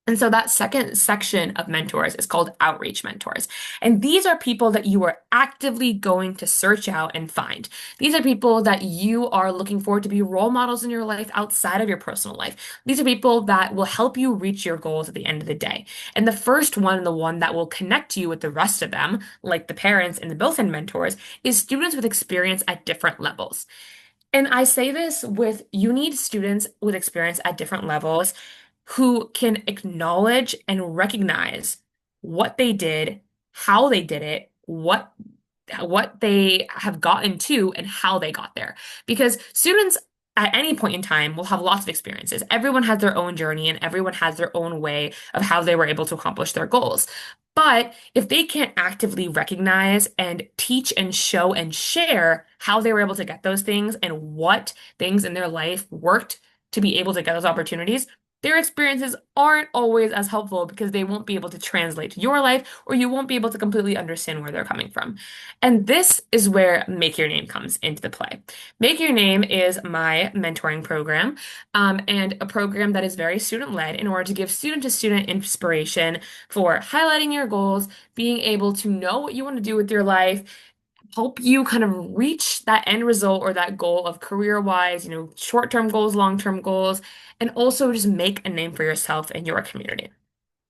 And so that second section of mentors is called outreach mentors. And these are people that you are actively going to search out and find. These are people that you are looking for to be role models in your life outside of your personal life. These are people that will help you reach your goals at the end of the day. And the first one, the one that will connect you with the rest of them, like the parents and the built-in mentors, is students with experience at different levels. And I say this with you need students with experience at different levels who can acknowledge and recognize what they did, how they did it, what they have gotten to, and how they got there. Because students at any point in time will have lots of experiences. Everyone has their own journey and everyone has their own way of how they were able to accomplish their goals. But if they can't actively recognize and teach and show and share how they were able to get those things and what things in their life worked to be able to get those opportunities, their experiences aren't always as helpful because they won't be able to translate to your life, or you won't be able to completely understand where they're coming from. And this is where Make Your Name comes into the play. Make Your Name is my mentoring program, and a program that is very student-led in order to give student-to-student inspiration for highlighting your goals, being able to know what you want to do with your life, help you kind of reach that end result or that goal of career-wise, short-term goals, long-term goals, and also just make a name for yourself and your community.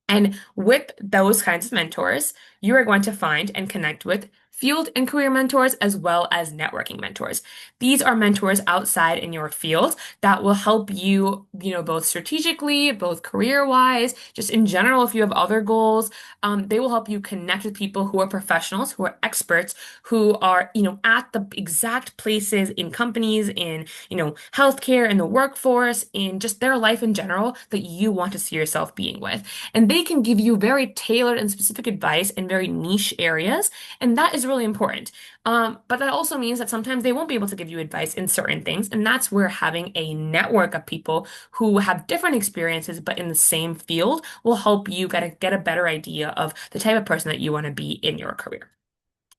And with those kinds of mentors, you are going to find and connect with field and career mentors as well as networking mentors. These are mentors outside in your field that will help you, both strategically, both career-wise, just in general, if you have other goals, they will help you connect with people who are professionals, who are experts, who are, at the exact places in companies, in, healthcare, in the workforce, in just their life in general that you want to see yourself being with. And they can give you very tailored and specific advice in very niche areas, and that is really important. But that also means that sometimes they won't be able to give you advice in certain things, and that's where having a network of people who have different experiences but in the same field will help you get a better idea of the type of person that you want to be in your career.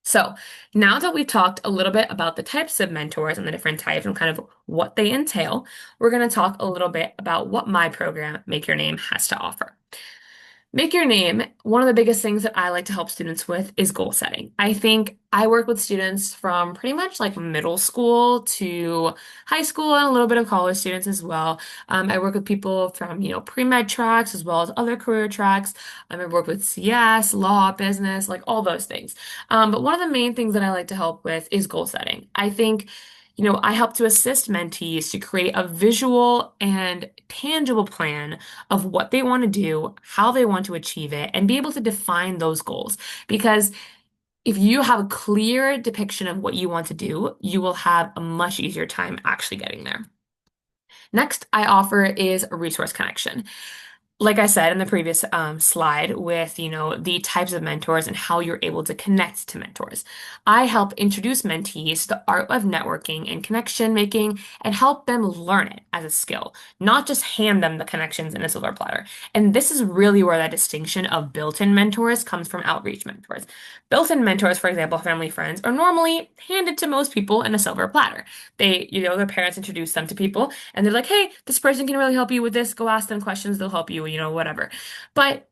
So now that we've talked a little bit about the types of mentors and the different types and kind of what they entail, we're going to talk a little bit about what my program, Make Your Name, has to offer. Make Your Name, one of the biggest things that I like to help students with is goal setting. I think I work with students from pretty much like middle school to high school and a little bit of college students as well. I work with people from, pre-med tracks as well as other career tracks. I work with CS, law, business, like all those things. But one of the main things that I like to help with is goal setting. I think I help to assist mentees to create a visual and tangible plan of what they want to do, how they want to achieve it, and be able to define those goals. Because if you have a clear depiction of what you want to do, you will have a much easier time actually getting there. Next, I offer is a resource connection. Like I said in the previous slide with, the types of mentors and how you're able to connect to mentors. I help introduce mentees to the art of networking and connection making and help them learn it as a skill, not just hand them the connections in a silver platter. And this is really where that distinction of built-in mentors comes from outreach mentors. Built-in mentors, for example, family friends, are normally handed to most people in a silver platter. They, their parents introduce them to people and they're like, hey, this person can really help you with this. Go ask them questions. They'll help you, whatever. But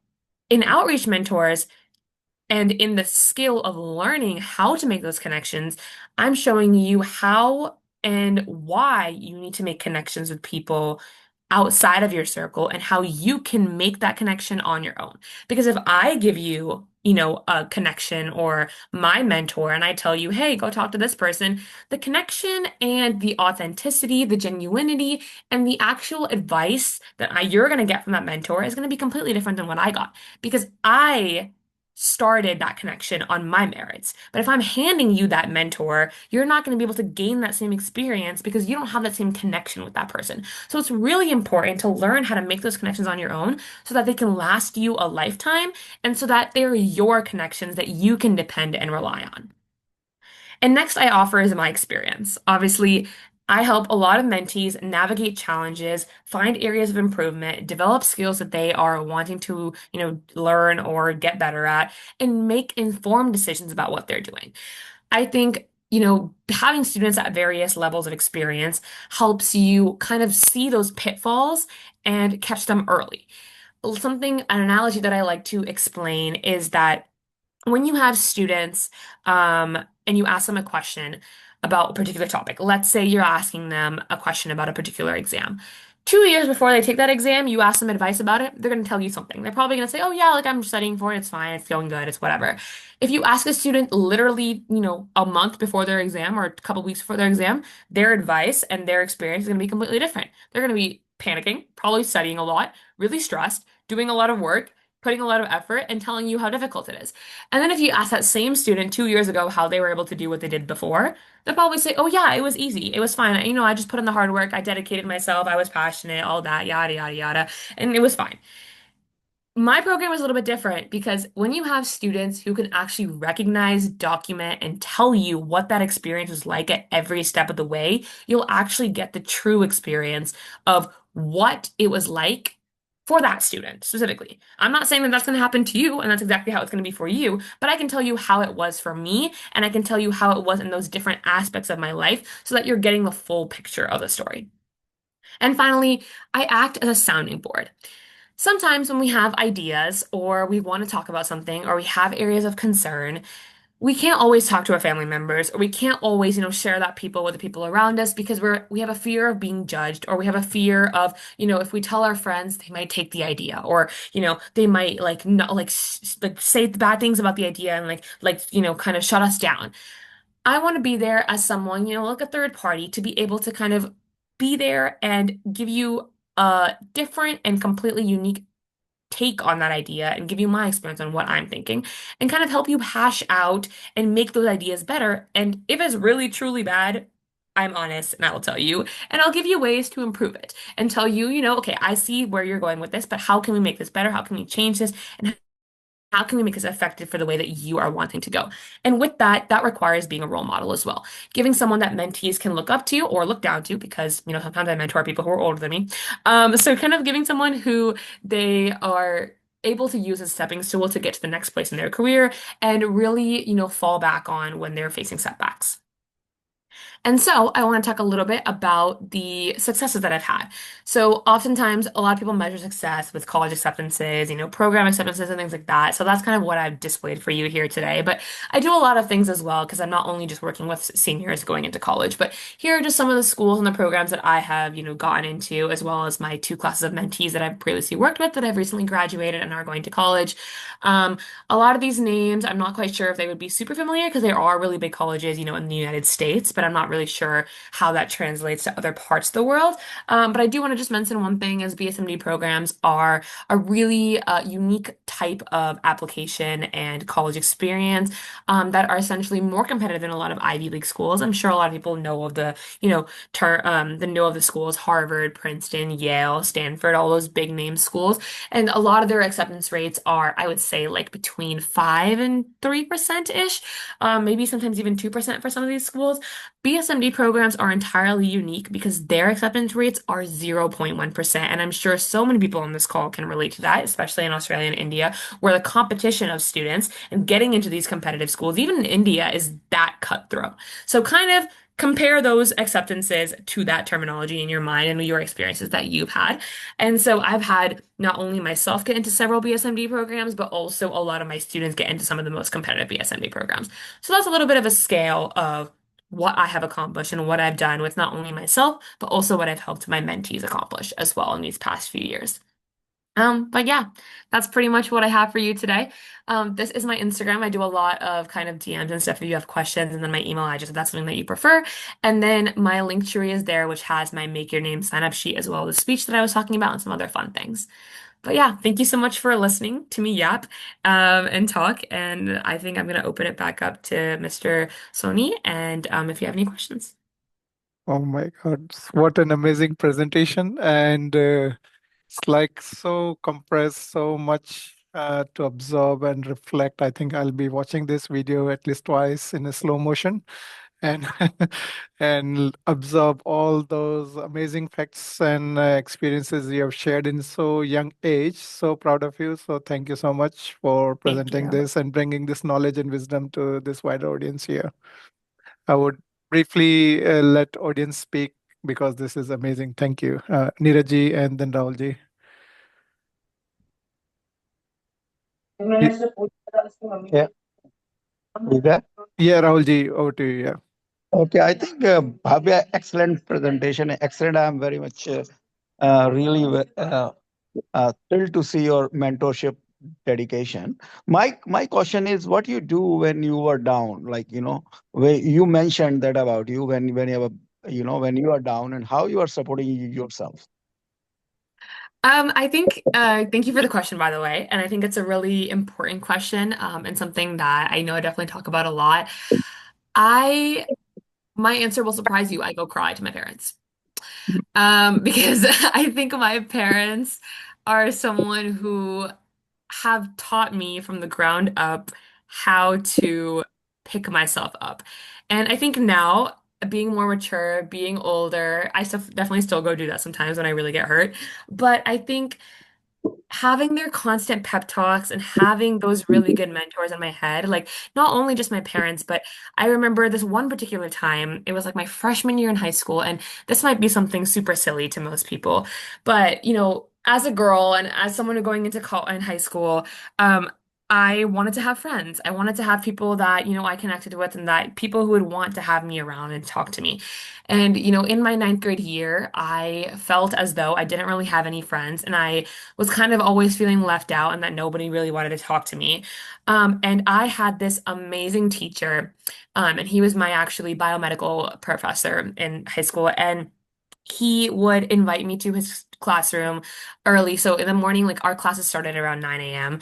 in outreach mentors and in the skill of learning how to make those connections, I'm showing you how and why you need to make connections with people outside of your circle and how you can make that connection on your own. Because if I give you a connection or my mentor and I tell you, hey, go talk to this person, the connection and the authenticity, the genuinity, and the actual advice that you're going to get from that mentor is going to be completely different than what I got because I started that connection on my merits. But if I'm handing you that mentor, you're not going to be able to gain that same experience because you don't have that same connection with that person. So it's really important to learn how to make those connections on your own so that they can last you a lifetime and so that they're your connections that you can depend and rely on. And next, I offer is my experience. Obviously, I help a lot of mentees navigate challenges, find areas of improvement, develop skills that they are wanting to, learn or get better at, and make informed decisions about what they're doing. I think, having students at various levels of experience helps you kind of see those pitfalls and catch them early. An analogy that I like to explain is that when you have students and you ask them a question about a particular topic, let's say you're asking them a question about a particular exam. 2 years before they take that exam, you ask them advice about it, they're going to tell you something. They're probably going to say, oh, yeah, like I'm studying for it, it's fine, it's going good, it's whatever. If you ask a student literally, a month before their exam or a couple weeks before their exam, their advice and their experience is going to be completely different. They're going to be panicking, probably studying a lot, really stressed, doing a lot of work, putting a lot of effort, and telling you how difficult it is. And then if you ask that same student 2 years ago how they were able to do what they did before, they'll probably say, oh yeah, it was easy. It was fine. I just put in the hard work. I dedicated myself. I was passionate, all that, yada, yada, yada. And it was fine. My program is a little bit different because when you have students who can actually recognize, document, and tell you what that experience was like at every step of the way, you'll actually get the true experience of what it was like for that student specifically. I'm not saying that that's going to happen to you and that's exactly how it's going to be for you, but I can tell you how it was for me and I can tell you how it was in those different aspects of my life so that you're getting the full picture of the story. And finally, I act as a sounding board. Sometimes when we have ideas or we want to talk about something or we have areas of concern, we can't always talk to our family members or we can't always, share that people with the people around us because we have a fear of being judged or we have a fear of, if we tell our friends, they might take the idea or, they might like not like say bad things about the idea and kind of shut us down. I want to be there as someone, like a third party to be able to kind of be there and give you a different and completely unique take on that idea and give you my experience on what I'm thinking and kind of help you hash out and make those ideas better. And if it's really truly bad, I'm honest and I will tell you, and I'll give you ways to improve it and tell you, okay, I see where you're going with this, but how can we make this better? How can we change this? And how can we make this effective for the way that you are wanting to go? And with that, that requires being a role model as well. Giving someone that mentees can look up to or look down to, because, sometimes I mentor people who are older than me. So kind of giving someone who they are able to use as a stepping stool to get to the next place in their career and really, fall back on when they're facing setbacks. And so I want to talk a little bit about the successes that I've had. So oftentimes a lot of people measure success with college acceptances, program acceptances and things like that. So that's kind of what I've displayed for you here today. But I do a lot of things as well because I'm not only just working with seniors going into college, but here are just some of the schools and the programs that I have, gotten into, as well as my 2 classes of mentees that I've previously worked with that I've recently graduated and are going to college. A lot of these names, I'm not quite sure if they would be super familiar because they are really big colleges, in the United States, but I'm not really sure how that translates to other parts of the world. But I do want to just mention one thing is BSMD programs are a really unique type of application and college experience that are essentially more competitive than a lot of Ivy League schools. I'm sure a lot of people know of the schools, Harvard, Princeton, Yale, Stanford, all those big name schools. And a lot of their acceptance rates are, I would say, like between 5 and 3%-ish, maybe sometimes even 2% for some of these schools. BSMD programs are entirely unique because their acceptance rates are 0.1%. And I'm sure so many people on this call can relate to that, especially in Australia and India, where the competition of students and getting into these competitive schools, even in India, is that cutthroat. So kind of compare those acceptances to that terminology in your mind and your experiences that you've had. And so I've had not only myself get into several BSMD programs, but also a lot of my students get into some of the most competitive BSMD programs. So that's a little bit of a scale of what I have accomplished and what I've done with not only myself, but also what I've helped my mentees accomplish as well in these past few years. But yeah, that's pretty much what I have for you today. This is my Instagram. I do a lot of kind of DMs and stuff if you have questions, and then my email address if that's something that you prefer. And then my link tree is there, which has my Make Your Name sign up sheet as well as the speech that I was talking about and some other fun things. But yeah, thank you so much for listening to me yap and talk. And I think I'm gonna open it back up to Mr. Soni and if you have any questions. Oh my God, what an amazing presentation. And it's like so compressed, so much to absorb and reflect. I think I'll be watching this video at least twice in a slow motion and and absorb all those amazing facts and experiences you have shared in so young age. So proud of you. So thank you so much for Thank presenting you. this and bringing this knowledge and wisdom to this wider audience here. I would briefly let audience speak because this is amazing. Thank you. Neeraj and then Rahulji. Yeah, is that? Yeah, Rahulji, over to you. Yeah. Okay, I think Bhavya, excellent presentation, excellent. I'm very much really thrilled to see your mentorship dedication. My question is, what you do when you were down? Like where you mentioned that about you when you have when you are down and how you are supporting yourself. I think, thank you for the question, by the way. And I think it's a really important question, and something that I know I definitely talk about a lot. I, my answer will surprise you. I go cry to my parents. Because I think my parents are someone who have taught me from the ground up how to pick myself up. And I think now, being more mature, being older, I still definitely still go do that sometimes when I really get hurt. But I think having their constant pep talks and having those really good mentors in my head, like not only just my parents, but I remember this one particular time, it was like my freshman year in high school, and this might be something super silly to most people, but as a girl and as someone who going into in high school, I wanted to have friends. I wanted to have people that, I connected with and that people who would want to have me around and talk to me. And, in my ninth grade year, I felt as though I didn't really have any friends and I was kind of always feeling left out and that nobody really wanted to talk to me. And I had this amazing teacher, and he was my actually biomedical professor in high school. And he would invite me to his classroom early. So in the morning, like our classes started around 9 a.m.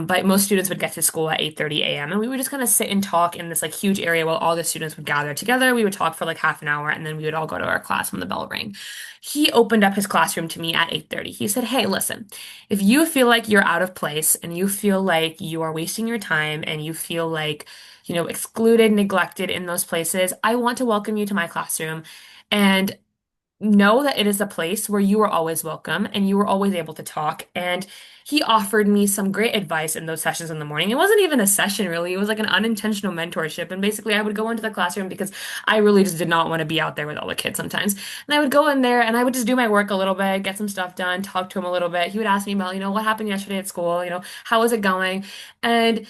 But most students would get to school at 8:30 a.m. And we would just kind of sit and talk in this like huge area while all the students would gather together. We would talk for like half an hour and then we would all go to our class when the bell rang. He opened up his classroom to me at 8:30. He said, "Hey, listen, if you feel like you're out of place and you feel like you are wasting your time and you feel like, excluded, neglected in those places, I want to welcome you to my classroom. And know that it is a place where you are always welcome and you were always able to talk." And he offered me some great advice in those sessions in the morning. It wasn't even a session, really. It was like an unintentional mentorship. And basically, I would go into the classroom because I really just did not want to be out there with all the kids sometimes. And I would go in there and I would just do my work a little bit, get some stuff done, talk to him a little bit. He would ask me about, what happened yesterday at school, how was it going? And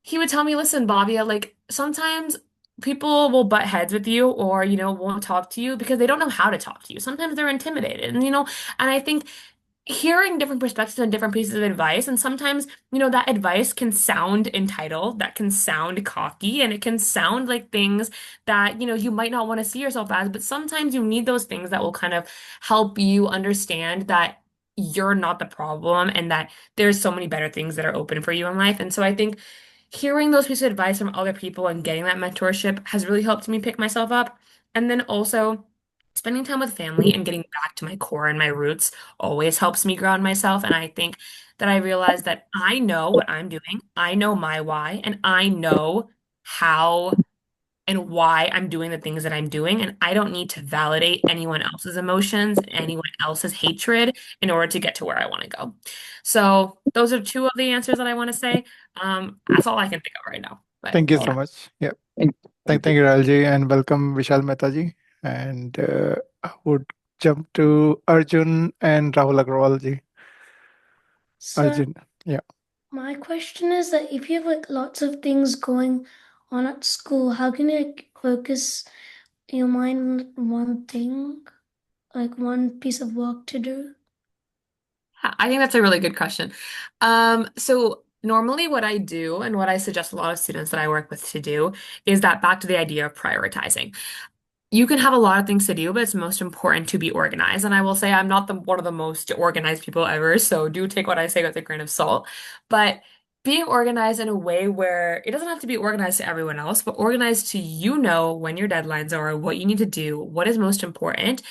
he would tell me, "Listen, Bhavya, like sometimes people will butt heads with you or, won't talk to you because they don't know how to talk to you. Sometimes they're intimidated." And I think hearing different perspectives and different pieces of advice, and sometimes, that advice can sound entitled, that can sound cocky, and it can sound like things that, you might not want to see yourself as, but sometimes you need those things that will kind of help you understand that you're not the problem and that there's so many better things that are open for you in life. And so I think hearing those pieces of advice from other people and getting that mentorship has really helped me pick myself up. And then also spending time with family and getting back to my core and my roots always helps me ground myself. And I think that I realized that I know what I'm doing, I know my why, and I know how and why I'm doing the things that I'm doing. And I don't need to validate anyone else's emotions, anyone else's hatred in order to get to where I want to go. So those are two of the answers that I want to say. That's all I can think of right now. But Thank you so yeah. much. Yeah. Thank Thank you, Rahulji, and welcome, Vishal Mehta And I would jump to Arjun and Rahul Agrawal So Arjun. Yeah. my question is that if you have like lots of things going on at school, how can you like focus your mind on one thing, like one piece of work to do? I think that's a really good question. So normally what I do and what I suggest a lot of students that I work with to do is that back to the idea of prioritizing. You can have a lot of things to do, but it's most important to be organized. And I will say I'm not one of the most organized people ever, so do take what I say with a grain of salt. But being organized in a way where it doesn't have to be organized to everyone else, but organized to when your deadlines are, what you need to do, what is most important.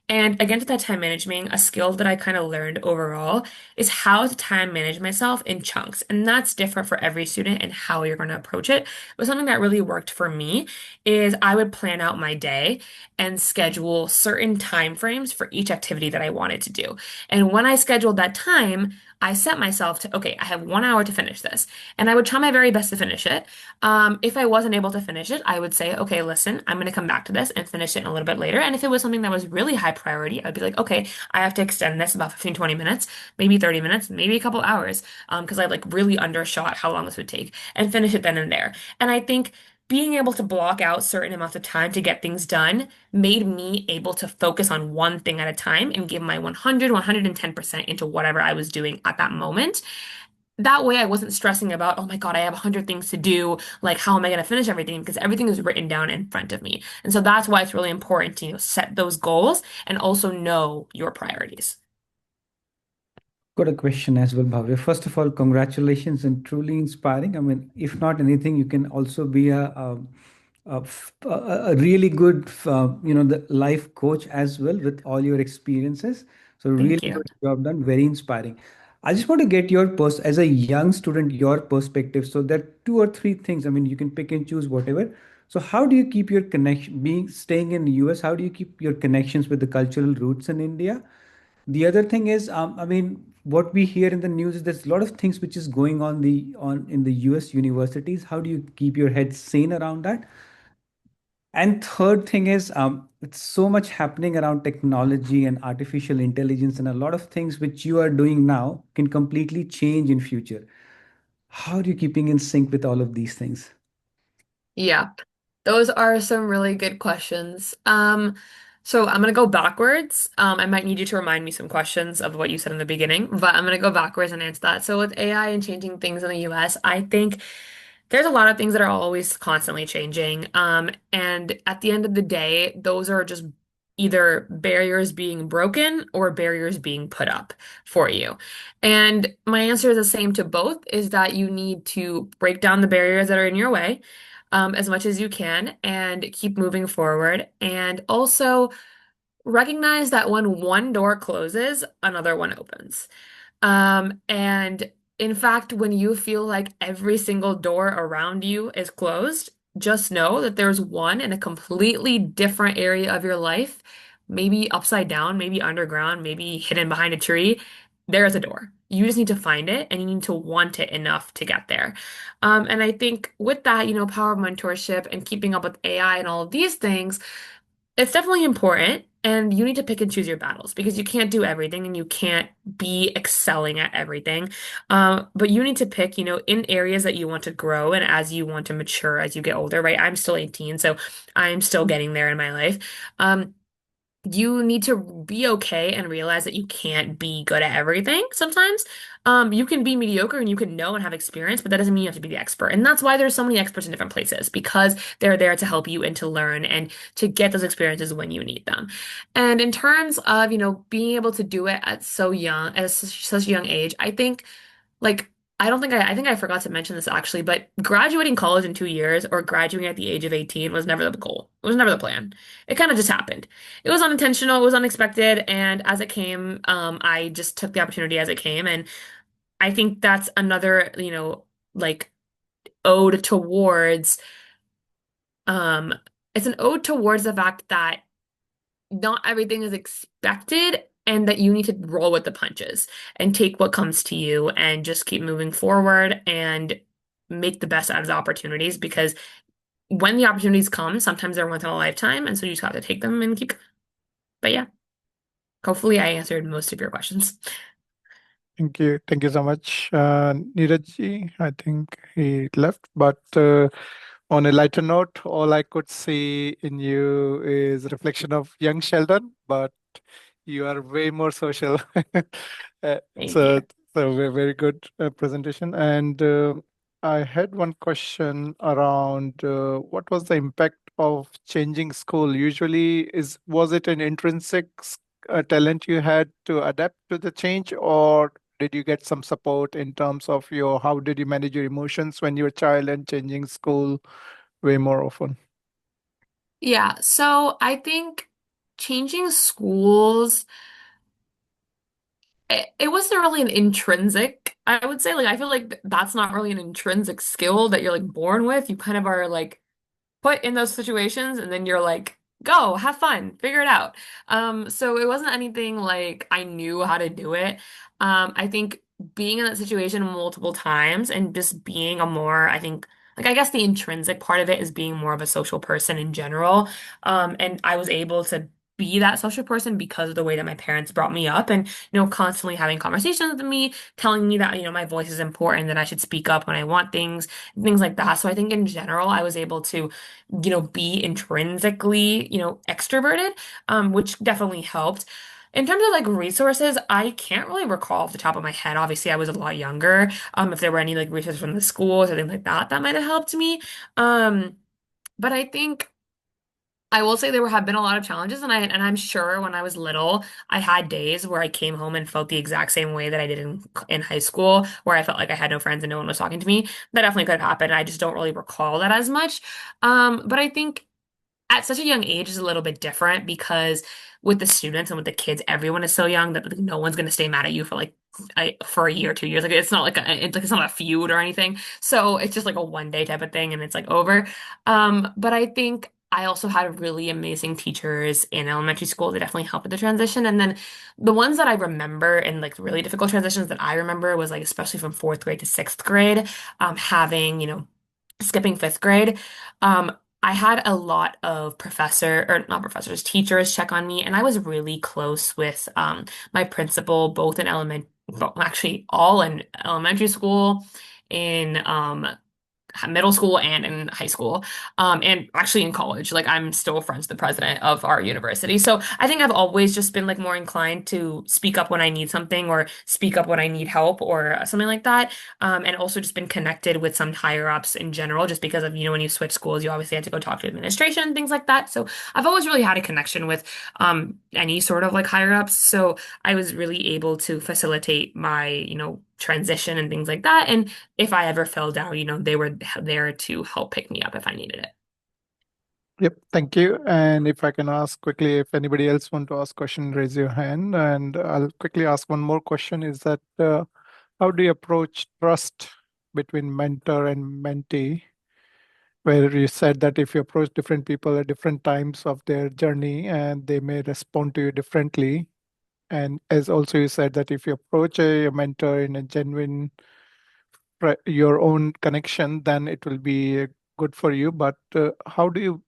And again, to that time management, a skill that I kind of learned overall is how to time manage myself in chunks. And that's different for every student and how you're going to approach it. But something that really worked for me is I would plan out my day and schedule certain time frames for each activity that I wanted to do. And when I scheduled that time, I set myself to, okay, I have 1 hour to finish this. And I would try my very best to finish it. If I wasn't able to finish it, I would say, okay, listen, I'm going to come back to this and finish it a little bit later. And if it was something that was really high priority, I'd be like, okay, I have to extend this about 15, 20 minutes, maybe 30 minutes, maybe a couple hours, because I like really undershot how long this would take and finish it then and there. And I think being able to block out certain amounts of time to get things done made me able to focus on one thing at a time and give my 100, 110% into whatever I was doing at that moment. That way I wasn't stressing about, oh my God, I have 100 things to do. Like, how am I going to finish everything? Because everything is written down in front of me. And so that's why it's really important to, set those goals and also know your priorities. Got a question as well, Bhavya. First of all, congratulations and truly inspiring. I mean, if not anything, you can also be a really good, the life coach as well with all your experiences. So really Thank you. good job done. Very inspiring. I just want to get your as a young student, your perspective. So there are two or three things. I mean, you can pick and choose whatever. So how do you keep your connection, staying in the US? How do you keep your connections with the cultural roots in India? The other thing is, I mean, what we hear in the news is there's a lot of things which is going on in the US universities. How do you keep your head sane around that? And third thing is, it's so much happening around technology and artificial intelligence, and a lot of things which you are doing now can completely change in future. How are you keeping in sync with all of these things? Yeah, those are some really good questions. So I'm gonna go backwards. I might need you to remind me some questions of what you said in the beginning, but I'm gonna go backwards and answer that. So with AI and changing things in the US, I think there's a lot of things that are always constantly changing. And at the end of the day, those are just either barriers being broken or barriers being put up for you. And my answer is the same to both, is that you need to break down the barriers that are in your way, as much as you can and keep moving forward. And also recognize that when one door closes, another one opens. And in fact, when you feel like every single door around you is closed, just know that there's one in a completely different area of your life, maybe upside down, maybe underground, maybe hidden behind a tree. There is a door. You just need to find it and you need to want it enough to get there. And I think with that, power of mentorship and keeping up with AI and all of these things, it's definitely important, and you need to pick and choose your battles because you can't do everything and you can't be excelling at everything. But you need to pick, in areas that you want to grow and as you want to mature as you get older, right? I'm still 18, so I'm still getting there in my life. You need to be okay and realize that you can't be good at everything sometimes. You can be mediocre and you can know and have experience, but that doesn't mean you have to be the expert. And that's why there's so many experts in different places because they're there to help you and to learn and to get those experiences when you need them. And in terms of, being able to do it at such a young age, I think like I think I forgot to mention this actually, but graduating college in 2 years or graduating at the age of 18 was never the goal. It was never the plan. It kind of just happened. It was unintentional, it was unexpected, and as it came, I just took the opportunity as it came. And I think that's another, like ode towards um it's an ode towards the fact that not everything is expected and that you need to roll with the punches and take what comes to you and just keep moving forward and make the best out of the opportunities because when the opportunities come, sometimes they're once in a lifetime, and so you just have to take them and keep going. But yeah, hopefully I answered most of your questions. Thank you. Thank you so much, Neeraj. I think he left, but on a lighter note, all I could see in you is a reflection of young Sheldon, but You are way more social. Uh, Thank so, you. very good presentation. And I had one question around what was the impact of changing school? Usually, was it an intrinsic talent you had to adapt to the change, or did you get some support in terms of how did you manage your emotions when you were a child and changing school way more often? Yeah, so I think changing schools, it wasn't really an intrinsic, I would say. Like, I feel like that's not really an intrinsic skill that you're like born with. You kind of are like put in those situations and then you're like, go, have fun, figure it out. So it wasn't anything like I knew how to do it. I think being in that situation multiple times and just being a more, I think, like I guess the intrinsic part of it is being more of a social person in general. And I was able to be that social person because of the way that my parents brought me up and, constantly having conversations with me, telling me that, my voice is important, that I should speak up when I want things like that. So I think in general, I was able to be intrinsically, extroverted, which definitely helped. In terms of like resources, I can't really recall off the top of my head. Obviously, I was a lot younger. If there were any like resources from the schools or things like that, that might have helped me. But I think I will say have been a lot of challenges, and I'm sure when I was little, I had days where I came home and felt the exact same way that I did in high school, where I felt like I had no friends and no one was talking to me. That definitely could have happened. I just don't really recall that as much. But I think at such a young age is a little bit different because with the students and with the kids, everyone is so young that like, no one's going to stay mad at you for like for a year or 2 years. Like it's not like it's not a feud or anything. So it's just like a one day type of thing and it's like over. But I think I also had really amazing teachers in elementary school that definitely helped with the transition. And then the ones that I remember and like really difficult transitions that I remember was like especially from fourth grade to sixth grade, having, skipping fifth grade. Um, I had a lot of or not professors, teachers check on me, and I was really close with my principal, both in well, actually all in elementary school, in middle school and in high school, and actually in college. Like I'm still friends with the president of our university. So I think I've always just been like more inclined to speak up when I need something or speak up when I need help or something like that. And also just been connected with some higher ups in general, just because of, when you switch schools, you obviously have to go talk to administration, things like that. So I've always really had a connection with any sort of like higher ups. So I was really able to facilitate my, transition and things like that. And if I ever fell down, they were there to help pick me up if I needed it. Yep, thank you. And if I can ask quickly, if anybody else want to ask question, raise your hand. And I'll quickly ask one more question is that how do you approach trust between mentor and mentee? Where you said that if you approach different people at different times of their journey and they may respond to you differently. And as also you said that if you approach a mentor in a genuine, your own connection, then it will be good for you. But how do you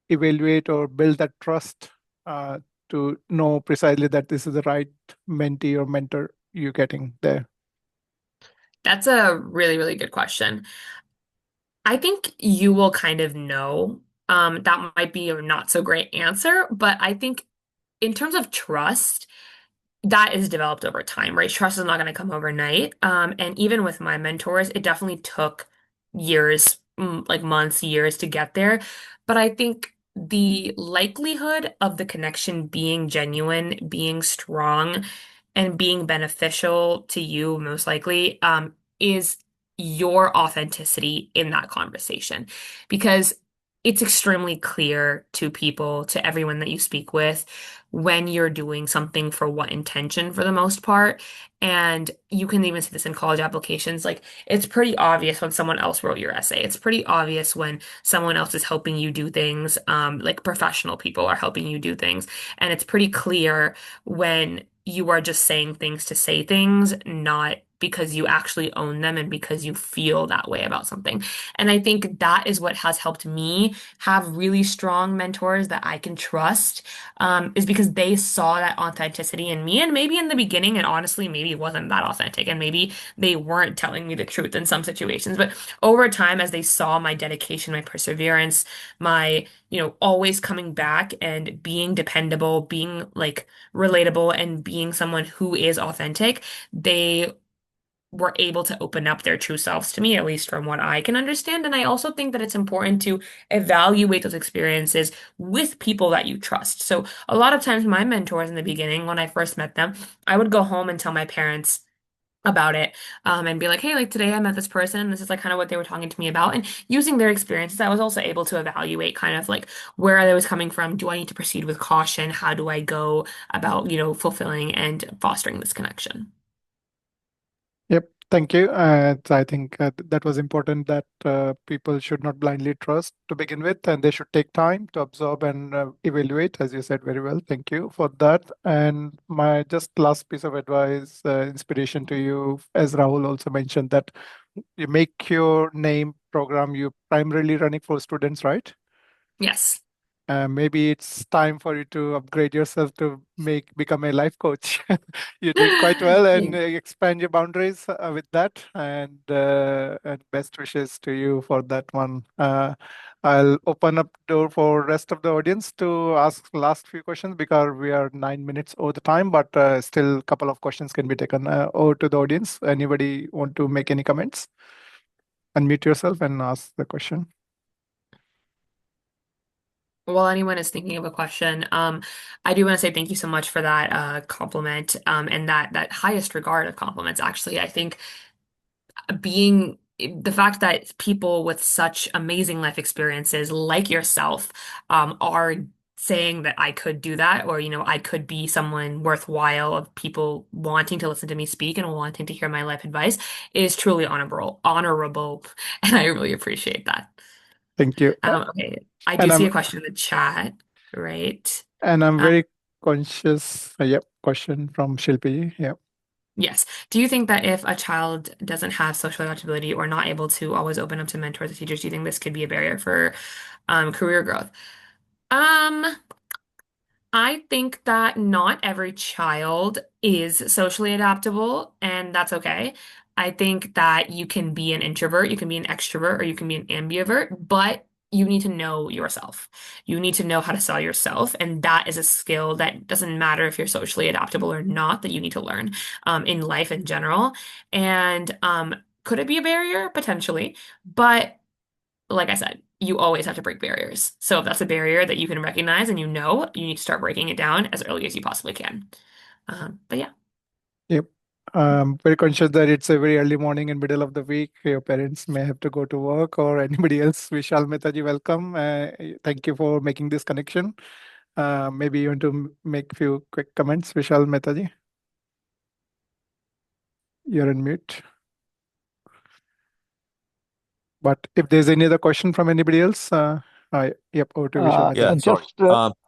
evaluate or build that trust to know precisely that this is the right mentee or mentor you're getting there? That's a really, really good question. I think you will kind of know. That might be a not so great answer, but I think in terms of trust, that is developed over time, right? Trust is not going to come overnight. And even with my mentors, it definitely took years, like months, years to get there. But I think the likelihood of the connection being genuine, being strong, and being beneficial to you, most likely, is your authenticity in that conversation. Because it's extremely clear to people, to everyone that you speak with, when you're doing something for what intention for the most part. And you can even see this in college applications. Like it's pretty obvious when someone else wrote your essay. It's pretty obvious when someone else is helping you do things, like professional people are helping you do things. And it's pretty clear when you are just saying things to say things, not because you actually own them and because you feel that way about something. And I think that is what has helped me have really strong mentors that I can trust, is because they saw that authenticity in me. And maybe in the beginning, and honestly, maybe it wasn't that authentic, and maybe they weren't telling me the truth in some situations. But over time, as they saw my dedication, my perseverance, my, always coming back and being dependable, being like relatable, and being someone who is authentic, they were able to open up their true selves to me, at least from what I can understand. And I also think that it's important to evaluate those experiences with people that you trust. So a lot of times my mentors in the beginning, when I first met them, I would go home and tell my parents about it, and be like, hey, like today I met this person, and this is like kind of what they were talking to me about. And using their experiences, I was also able to evaluate kind of like where I was coming from. Do I need to proceed with caution? How do I go about, fulfilling and fostering this connection? Yep, thank you. I think that was important that people should not blindly trust to begin with, and they should take time to absorb and evaluate, as you said very well. Thank you for that. And my just last piece of advice, inspiration to you, as Rahul also mentioned, that you make your name program, you primarily running for students, right? Yes. Maybe it's time for you to upgrade yourself to become a life coach. You're doing quite well, and Yeah. expand your boundaries with that. And best wishes to you for that one. I'll open up door for rest of the audience to ask last few questions because we are 9 minutes over the time, but still a couple of questions can be taken over to the audience. Anybody want to make any comments? Unmute yourself and ask the question. While anyone is thinking of a question, I do want to say thank you so much for that compliment, and that highest regard of compliments. Actually, I think being the fact that people with such amazing life experiences like yourself are saying that I could do that, or I could be someone worthwhile of people wanting to listen to me speak and wanting to hear my life advice is truly honorable, and I really appreciate that. Thank you. Okay, I do And see I'm a question in the chat, right? And I'm Um, very conscious. Yep, question from Shilpi. Yep. yes. Do you think that if a child doesn't have social adaptability or not able to always open up to mentors or teachers, do you think this could be a barrier for career growth? Um, I think that not every child is socially adaptable, and that's okay. I think that you can be an introvert, you can be an extrovert, or you can be an ambivert, but you need to know yourself. You need to know how to sell yourself, and that is a skill that doesn't matter if you're socially adaptable or not, that you need to learn in life in general. And could it be a barrier? Potentially, but like I said, you always have to break barriers. So if that's a barrier that you can recognize and you need to start breaking it down as early as you possibly can. But yeah. Yep. Very conscious that it's a very early morning in middle of the week. Your parents may have to go to work or anybody else. Vishal Mehtaji, welcome. Thank you for making this connection. Maybe you want to make few quick comments, Vishal Mehtaji. You're on mute. But if there's any other question from anybody else, yep, over to Vishal Yeah, Mehtaji. sorry.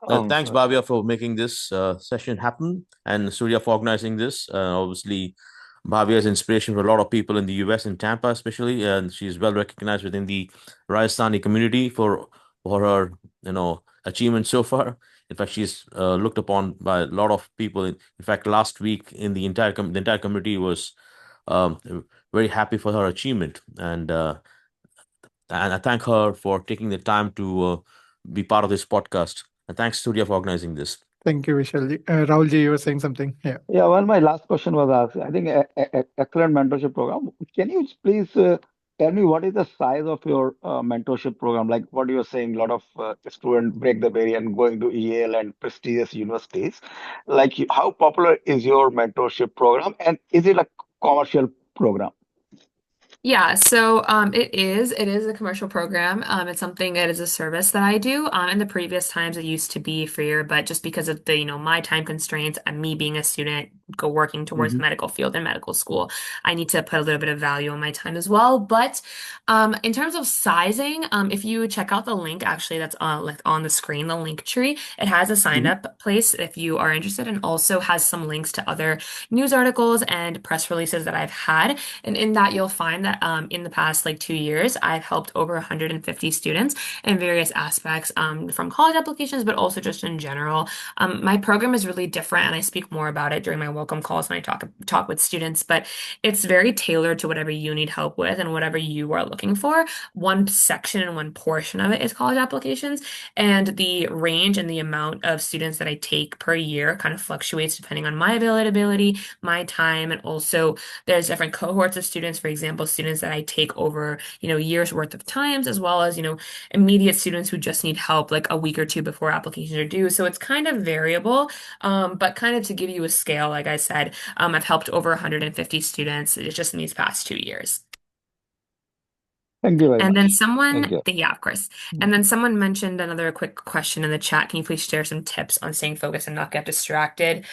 Just Thanks, sorry. Bhavya, for making this session happen, and Surya for organizing this. Obviously, Bhavya is inspiration for a lot of people in the US, in Tampa especially, and she's well recognized within the Rajasthani community for her achievements so far. In fact, she's looked upon by a lot of people. In fact, last week in the entire community was um, very happy for her achievement, and I thank her for taking the time to be part of this podcast. And thanks, Surya, for organizing this. Thank you, Vishalji. Rahulji, you were saying something. Yeah. Yeah, well, my last question was asked. I think excellent mentorship program. Can you please tell me what is the size of your mentorship program? Like what you were saying, a lot of students break the barrier and going to Yale and prestigious universities. Like, how popular is your mentorship program, and is it a commercial program? Yeah, so it is a commercial program. It's something that is a service that I do. In the previous times it used to be freer, but just because of the, my time constraints and me being a student go working towards the Mhm. medical field and medical school. I need to put a little bit of value on my time as well. But in terms of sizing, if you check out the link, actually, that's like on the screen, the link tree, it has a sign Mhm. up place if you are interested, and also has some links to other news articles and press releases that I've had. And in that, you'll find that in the past like 2 years, I've helped over 150 students in various aspects from college applications, but also just in general. My program is really different, and I speak more about it during my welcome calls when I talk with students. But it's very tailored to whatever you need help with and whatever you are looking for. One section and one portion of it is college applications, and the range and the amount of students that I take per year kind of fluctuates depending on my availability, my time, and also there's different cohorts of students. For example, students that I take over, years worth of times, as well as, immediate students who just need help like a week or two before applications are due. So it's kind of variable, but kind of to give you a scale, like I said, I've helped over 150 students just in these past 2 years. Thank you very And then much. Thank you. yeah, of course. And then someone mentioned another quick question in the chat. Can you please share some tips on staying focused and not get distracted?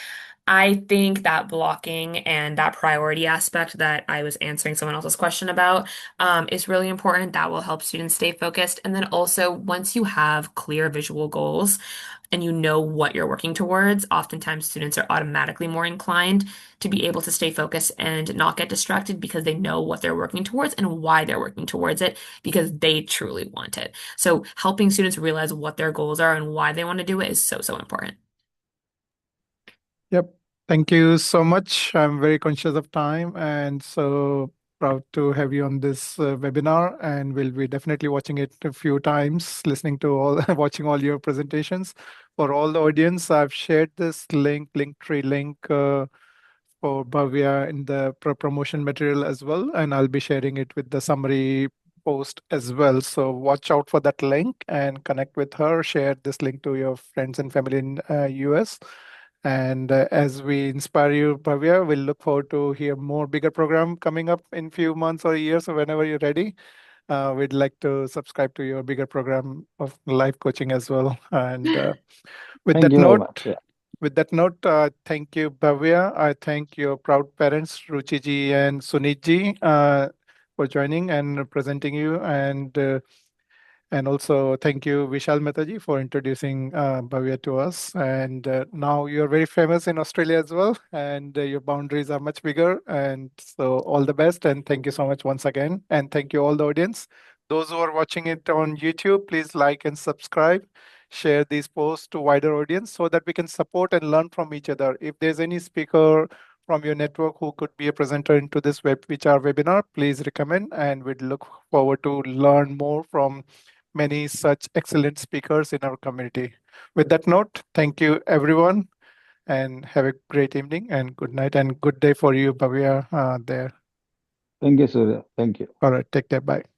I think that blocking and that priority aspect that I was answering someone else's question about is really important. That will help students stay focused. And then also, once you have clear visual goals and you know what you're working towards, oftentimes students are automatically more inclined to be able to stay focused and not get distracted because they know what they're working towards and why they're working towards it because they truly want it. So helping students realize what their goals are and why they want to do it is so, so important. Yep. Thank you so much. I'm very conscious of time and so proud to have you on this webinar, and we'll be definitely watching it a few times, listening to all, watching all your presentations. For all the audience, I've shared this Linktree link for Bhavya in the promotion material as well, and I'll be sharing it with the summary post as well. So watch out for that link and connect with her. Share this link to your friends and family in US. And as we inspire you, Bhavya, we'll look forward to hear more bigger program coming up in few months or years or whenever you're ready. We'd like to subscribe to your bigger program of life coaching as well. And with Thank that you very note, much. Yeah. thank you, Bhavya. I thank your proud parents, Ruchi ji and Suneet ji, for joining and presenting you. And also thank you, Vishal Mehta for introducing Bhavya to us. And now you're very famous in Australia as well, and your boundaries are much bigger. And so all the best, and thank you so much once again. And thank you all the audience. Those who are watching it on YouTube, please like and subscribe. Share these posts to wider audience so that we can support and learn from each other. If there's any speaker from your network who could be a presenter into this VICHAR webinar, please recommend, and we'd look forward to learn more from many such excellent speakers in our community. With that note, thank you everyone, and have a great evening and good night and good day for you, Bhavya, there. Thank you, Surya. Thank you. All right, take care. Bye.